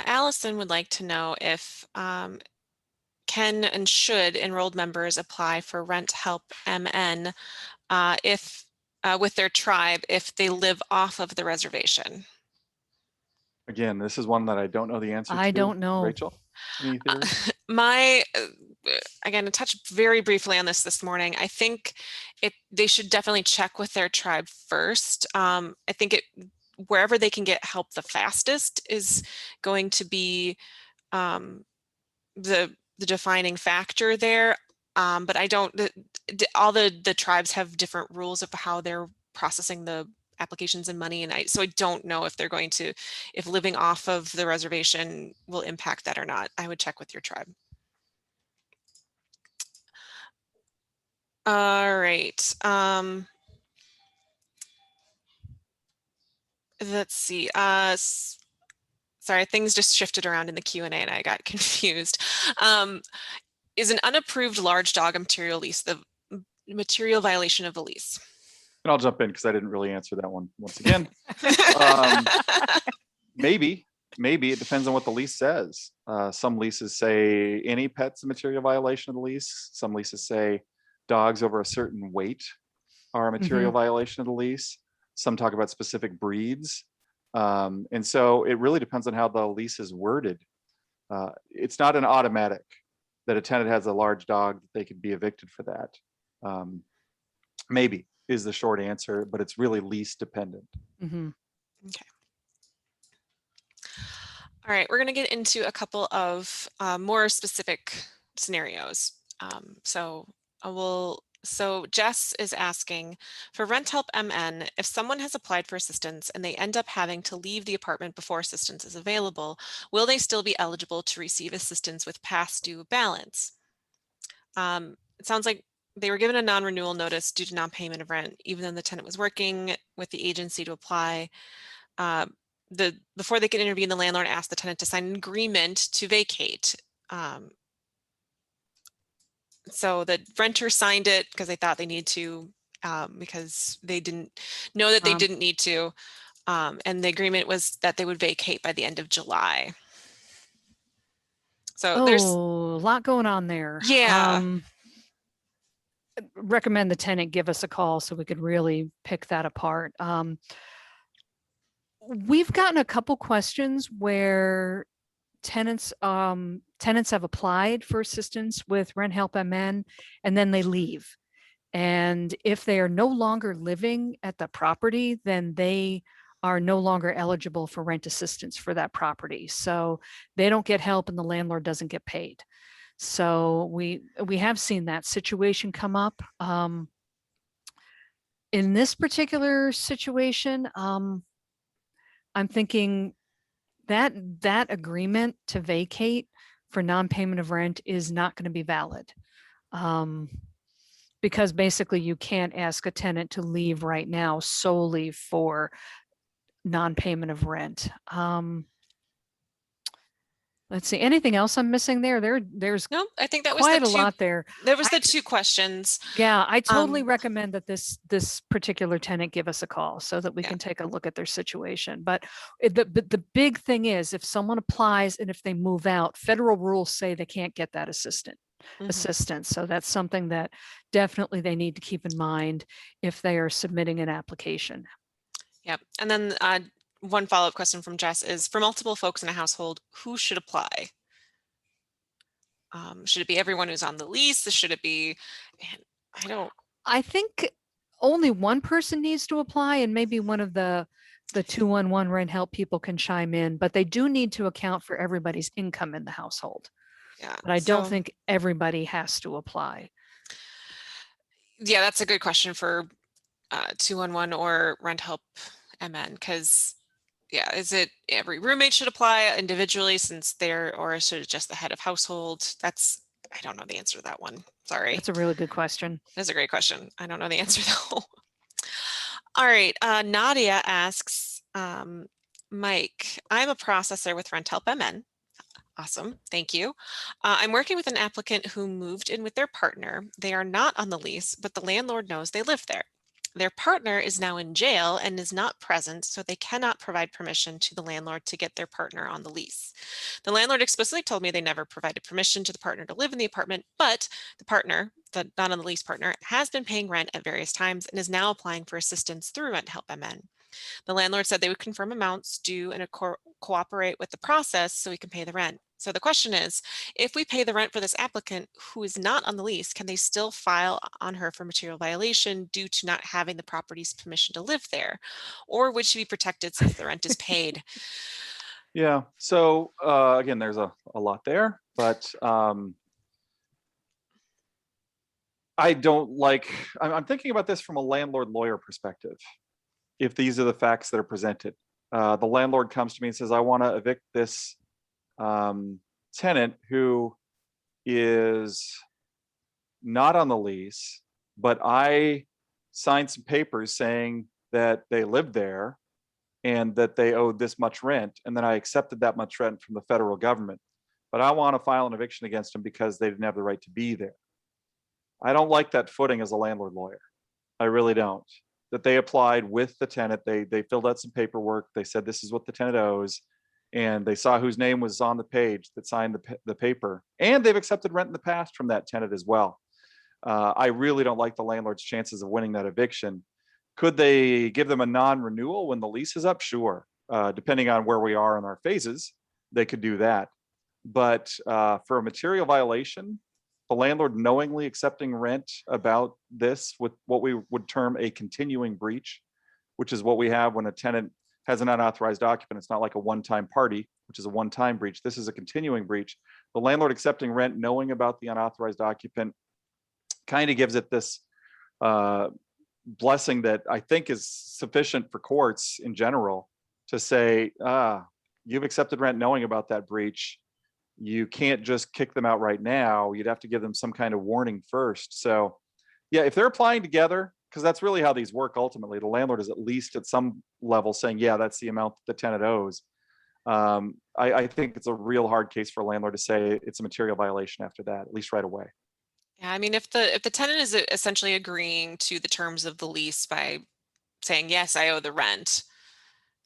Allison would like to know if can and should enrolled members apply for rent help MN if with their tribe if they live off of the reservation. Again, this is one that I don't know the answer to. I don't know. Rachel, any theory? Again, to touch very briefly on this morning, I think they should definitely check with their tribe first. I think wherever they can get help the fastest is going to be the the defining factor there. But I don't, all the tribes have different rules of how they're processing the applications and money. And so I don't know if they're going to, if living off of the reservation will impact that or not. I would check with your tribe. All right. Let's see. Sorry, things just shifted around in the Q&A and I got confused. Is an unapproved large dog a material lease the material violation of the lease? And I'll jump in because I didn't really answer that one once again. Maybe it depends on what the lease says. Some leases say any pet's a material violation of the lease. Some leases say dogs over a certain weight are a material violation of the lease. Some talk about specific breeds. And so it really depends on how the lease is worded. It's not an automatic that a tenant has a large dog, they could be evicted for that. Maybe is the short answer, but it's really lease dependent. Okay. All right, we're going to get into a couple of more specific scenarios. So Jess is asking, for Rent Help MN, if someone has applied for assistance and they end up having to leave the apartment before assistance is available, will they still be eligible to receive assistance with past due balance? It sounds like they were given a non-renewal notice due to non-payment of rent, even though the tenant was working with the agency to apply. Before they could intervene, the landlord asked the tenant to sign an agreement to vacate. So the renter signed it because they thought they needed to, because they didn't know that they didn't need to. And the agreement was that they would vacate by the end of July. So there's a lot going on there. Yeah. Recommend the tenant give us a call so we could really pick that apart. We've gotten a couple questions where tenants have applied for assistance with Rent Help MN and then they leave. And if they are no longer living at the property, then they are no longer eligible for rent assistance for that property. So they don't get help and the landlord doesn't get paid. So we have seen that situation come up. In this particular situation, I'm thinking that agreement to vacate for non-payment of rent is not going to be valid. Because basically you can't ask a tenant to leave right now solely for non-payment of rent. Let's see, anything else I'm missing there? There's no, I think that was quite a lot there. There was the two questions. Yeah, I totally recommend that this particular tenant give us a call so that we can take a look at their situation. But the big thing is, if someone applies and if they move out, federal rules say they can't get that assistance. So that's something that definitely they need to keep in mind if they are submitting an application. Yep. And then one follow-up question from Jess is, for multiple folks in a household, who should apply? Should it be everyone who's on the lease? Should it be, I think only one person needs to apply, and maybe one of the 211 Rent Help people can chime in, but they do need to account for everybody's income in the household. Yeah, but I don't think everybody has to apply. Yeah, that's a good question for 211 or Rent Help MN, because yeah, is it every roommate should apply individually since they're, or should it just the head of household? I don't know the answer to that one. Sorry. That's a really good question. That's a great question. I don't know the answer though. All right, Nadia asks, Mike, I'm a processor with Rent Help MN. Awesome, thank you. I'm working with an applicant who moved in with their partner. They are not on the lease, but the landlord knows they live there. Their partner is now in jail and is not present, so they cannot provide permission to the landlord to get their partner on the lease. The landlord explicitly told me they never provided permission to the partner to live in the apartment, but the partner, the not on the lease partner, has been paying rent at various times and is now applying for assistance through Rent Help MN. The landlord said they would confirm amounts due and cooperate with the process so we can pay the rent. So the question is, if we pay the rent for this applicant who is not on the lease, can they still file on her for material violation due to not having the property's permission to live there? Or would she be protected since the rent is paid? Yeah, so again, there's a lot there, but I don't like, I'm thinking about this from a landlord lawyer perspective. If these are the facts that are presented, the landlord comes to me and says, I want to evict this tenant who is not on the lease, but I signed some papers saying that they lived there and that they owed this much rent. And then I accepted that much rent from the federal government. But I want to file an eviction against them because they didn't have the right to be there. I don't like that footing as a landlord lawyer. I really don't. That they applied with the tenant, they filled out some paperwork, they said this is what the tenant owes, and they saw whose name was on the page that signed the paper, and they've accepted rent in the past from that tenant as well. I really don't like the landlord's chances of winning that eviction. Could they give them a non-renewal when the lease is up? Sure. Depending on where we are in our phases, they could do that. But for a material violation, the landlord knowingly accepting rent about this with what we would term a continuing breach, which is what we have when a tenant has an unauthorized occupant. It's not like a one-time party, which is a one-time breach. This is a continuing breach. The landlord accepting rent knowing about the unauthorized occupant kind of gives it this blessing that I think is sufficient for courts in general to say, you've accepted rent knowing about that breach. You can't just kick them out right now. You'd have to give them some kind of warning first. So yeah, if they're applying together, because that's really how these work ultimately, the landlord is at least at some level saying, yeah, that's the amount that the tenant owes. I think it's a real hard case for a landlord to say it's a material violation after that, at least right away. Yeah, I mean, if the tenant is essentially agreeing to the terms of the lease by saying, yes, I owe the rent,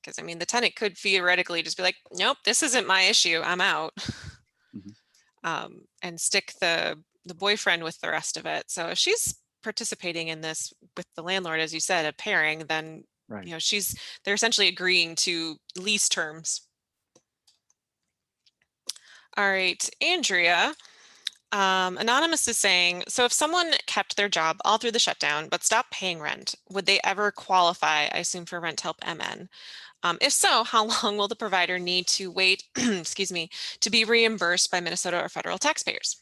because I mean, the tenant could theoretically just be like, nope, this isn't my issue, I'm out. And stick the boyfriend with the rest of it. So if she's participating in this with the landlord, as you said, a pairing, then Right. you know they're essentially agreeing to lease terms. All right, Andrea. Anonymous is saying, so if someone kept their job all through the shutdown but stopped paying rent, would they ever qualify, I assume, for rent help MN? If so, how long will the provider need to wait, excuse me, to be reimbursed by Minnesota or federal taxpayers?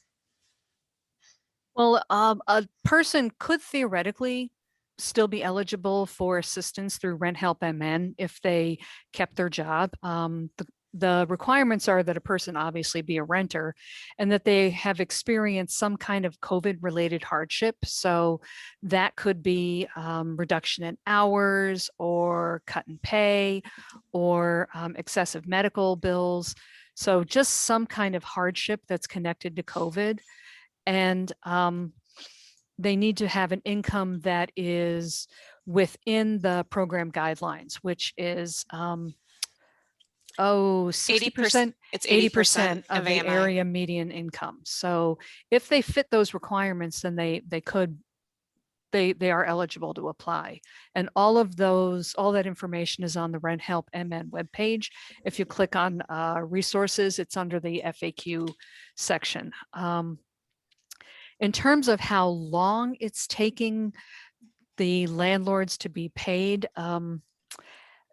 Well, a person could theoretically still be eligible for assistance through Rent Help MN if they kept their job. The requirements are that a person obviously be a renter and that they have experienced some kind of COVID-related hardship. So that could be reduction in hours or cut in pay or excessive medical bills. So just some kind of hardship that's connected to COVID. And they need to have an income that is within the program guidelines, which is 60%, It's 80% of of the AMI. area median income. So if they fit those requirements, then they are eligible to apply. And all that information is on the Rent Help MN webpage. If you click on resources, it's under the FAQ section. In terms of how long it's taking the landlords to be paid,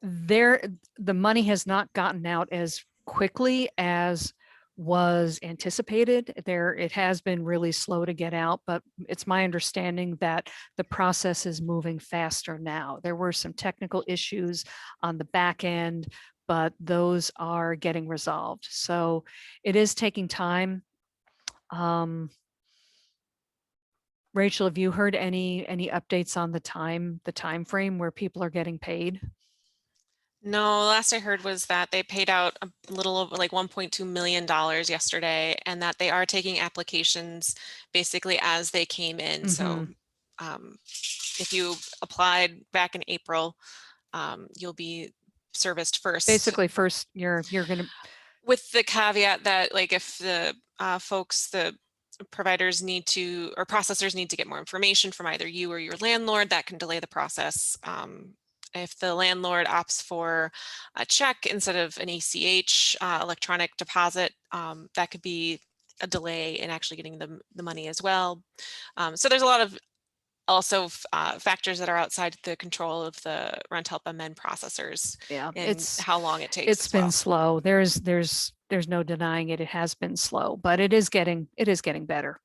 the money has not gotten out as quickly as was anticipated. It has been really slow to get out, but it's my understanding that the process is moving faster now. There were some technical issues on the back end, but those are getting resolved. So it is taking time. Rachel, have you heard any updates on the time frame where people are getting paid? No, last I heard was that they paid out a little over like $1.2 million yesterday, and that they are taking applications basically as they came in. So if you applied back in April, you'll be serviced first. Basically, first you're gonna, with the caveat that like if the the providers need to, or processors need to get more information from either you or your landlord, that can delay the process. If the landlord opts for a check instead of an ACH, electronic deposit, that could be a delay in actually getting the money as well. So there's a lot of also factors that are outside the control of the rent help amend processors. yeah, and how long it takes. It's been slow. There's no denying it. It has been slow, but it is getting better.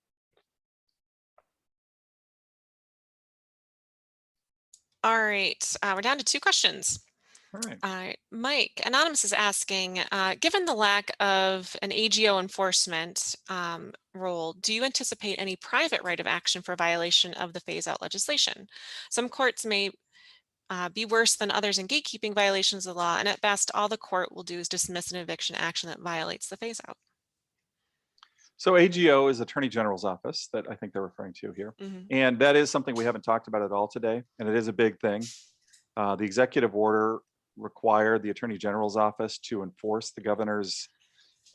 All right, we're down to 2 questions. All right. Mike, Anonymous is asking, given the lack of an AGO enforcement role, do you anticipate any private right of action for violation of the phase-out legislation? Some courts may be worse than others in gatekeeping violations of the law, and at best, all the court will do is dismiss an eviction action that violates the phase-out. So AGO is Attorney General's office that I think they're referring to here. Mhm. And that is something we haven't talked about at all today. And it is a big thing. The executive order required the Attorney General's office to enforce the governor's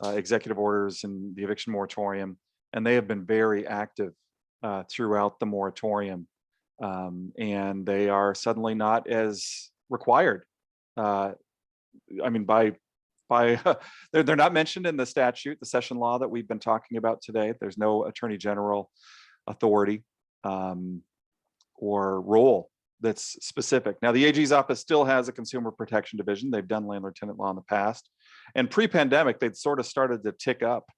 executive orders and the eviction moratorium. And they have been very active throughout the moratorium. And they are suddenly not as required. I mean, by they're not mentioned in the statute, the session law that we've been talking about today. There's no attorney general authority or role that's specific. Now, the AG's office still has a consumer protection division. They've done landlord tenant law in the past, and pre-pandemic, they'd sort of started to tick up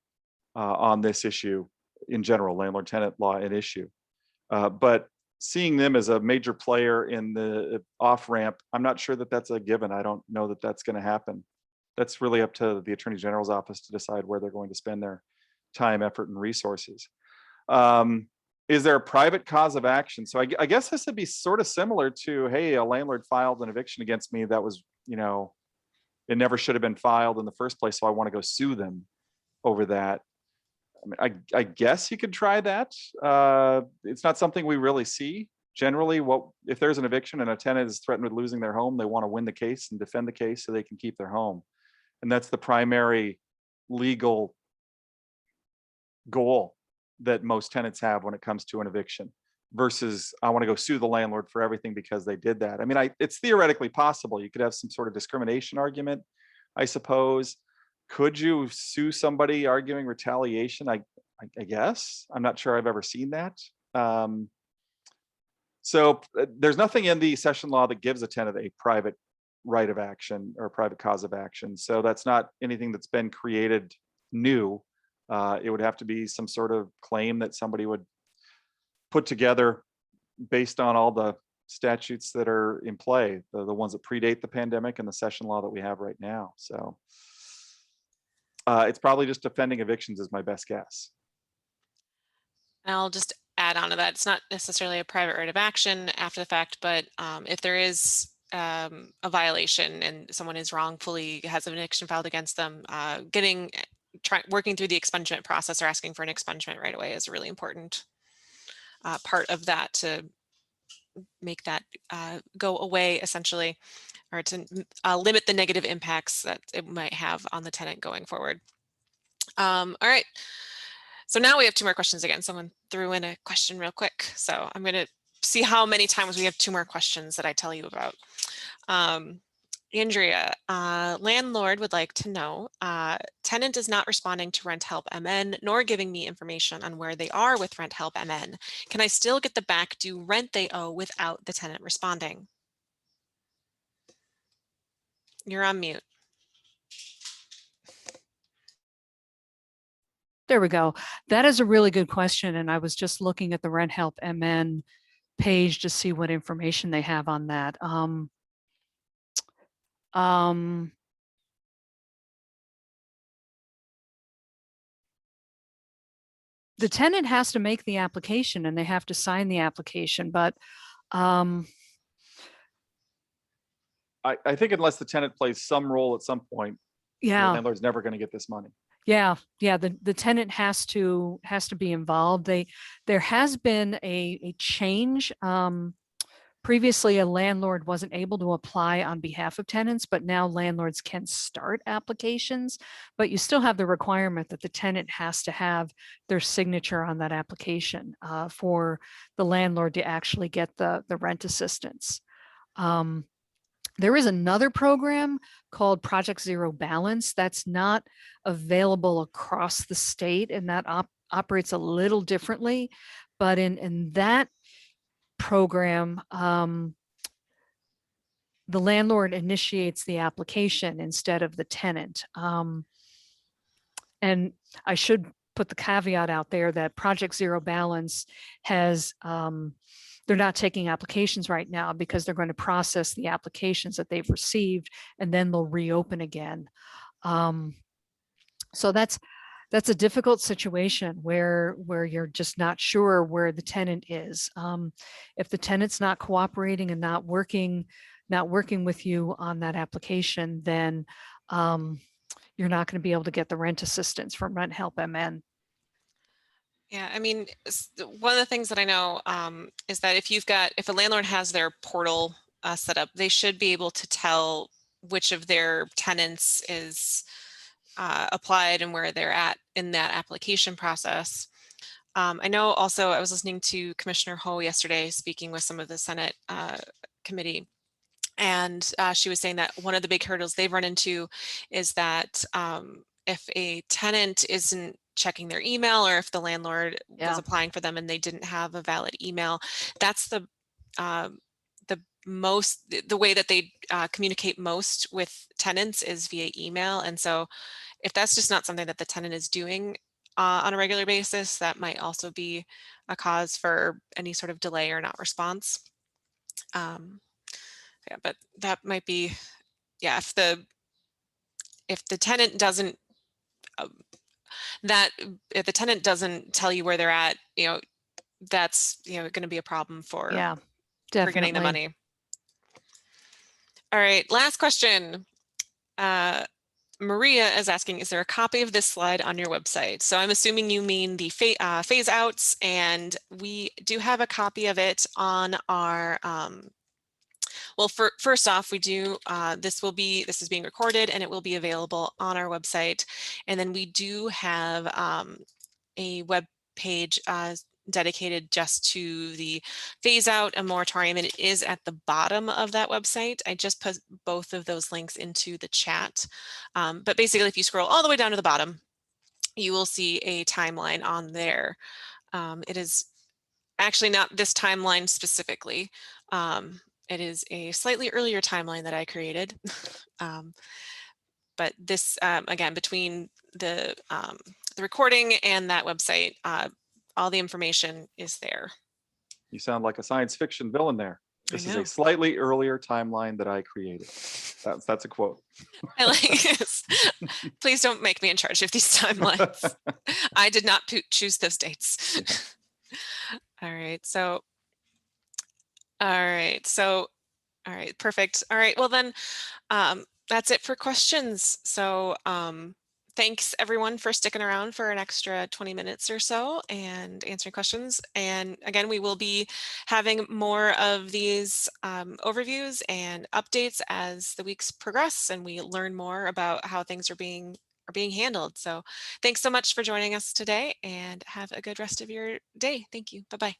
on this issue in general, landlord tenant law an issue. But seeing them as a major player in the off ramp, I'm not sure that that's a given. I don't know that that's going to happen. That's really up to the Attorney General's office to decide where they're going to spend their time, effort, and resources. Is there a private cause of action? So I guess this would be sort of similar to, hey, a landlord filed an eviction against me that was, it never should have been filed in the first place, so I want to go sue them over that. I mean, I guess you could try that. It's not something we really see. Generally, if there's an eviction and a tenant is threatened with losing their home, they want to win the case and defend the case so they can keep their home. And that's the primary legal goal that most tenants have when it comes to an eviction, versus I want to go sue the landlord for everything because they did that. I mean, it's theoretically possible. You could have some sort of discrimination argument, I suppose. Could you sue somebody arguing retaliation? I guess. I'm not sure I've ever seen that. So there's nothing in the session law that gives a tenant a private right of action or a private cause of action. So that's not anything that's been created new. It would have to be some sort of claim that somebody would put together based on all the statutes that are in play, the ones that predate the pandemic and the session law that we have right now. So it's probably just defending evictions is my best guess. I'll just add on to that. It's not necessarily a private right of action after the fact, but if there is a violation and someone is wrongfully has an eviction filed against them, working through the expungement process or asking for an expungement right away is a really important part of that to make that go away, essentially, or to limit the negative impacts that it might have on the tenant going forward. All right. So now we have 2 more questions again. Someone threw in a question real quick. So I'm going to see how many times we have 2 more questions that I tell you about. Andrea, landlord would like to know, tenant is not responding to Rent Help MN nor giving me information on where they are with Rent Help MN. Can I still get the back due rent they owe without the tenant responding? You're on mute. There we go. That is a really good question. And I was just looking at the Rent Help MN page to see what information they have on that. The tenant has to make the application and they have to sign the application, but I think unless the tenant plays some role at some point, the landlord's never going to get this money. Yeah, the tenant has to be involved. There has been a change. Previously, a landlord wasn't able to apply on behalf of tenants, but now landlords can start applications, but you still have the requirement that the tenant has to have their signature on that application for the landlord to actually get the rent assistance. There is another program called Project Zero Balance that's not available across the state, and that operates a little differently. But in that program, the landlord initiates the application instead of the tenant. And I should put the caveat out there that Project Zero Balance has they're not taking applications right now because they're going to process the applications that they've received, and then they'll reopen again. So that's a difficult situation where you're just not sure where the tenant is. If the tenant's not cooperating and not working with you on that application, then you're not going to be able to get the rent assistance from Rent Help MN. Yeah, I mean, one of the things that I know is that if a landlord has their portal set up, they should be able to tell which of their tenants is applied and where they're at in that application process. I know also I was listening to Commissioner Ho yesterday speaking with some of the Senate committee, and she was saying that one of the big hurdles they've run into is that if a tenant isn't checking their email, or if the landlord was applying for them and they didn't have a valid email, that's the way that they communicate most with tenants is via email. And so if that's just not something that the tenant is doing on a regular basis, that might also be a cause for any sort of delay or not response. Yeah, but that might be, yeah, if the tenant doesn't if the tenant doesn't tell you where they're at, that's going to be a problem for getting the money. All right, last question. Maria is asking, is there a copy of this slide on your website? So I'm assuming you mean the phase outs, and we do have a copy of it on our well, first off, we do, this is being recorded and it will be available on our website. And then we do have a web page dedicated just to the phase out and moratorium, and it is at the bottom of that website. I just put both of those links into the chat. But basically, if you scroll all the way down to the bottom, you will see a timeline on there. It is actually not this timeline specifically. It is a slightly earlier timeline that I created. But this, again, between the recording and that website, all the information is there. You sound like a science fiction villain there. This is a slightly earlier timeline that I created. That's a quote. I like this. Please don't make me in charge of these timelines. I did not choose those dates. All right. All right, perfect. All right, well then, that's it for questions. So thanks everyone for sticking around for an extra 20 minutes or so and answering questions. And again, we will be having more of these overviews and updates as the weeks progress and we learn more about how things are being handled. So thanks so much for joining us today and have a good rest of your day. Thank you. Bye-bye.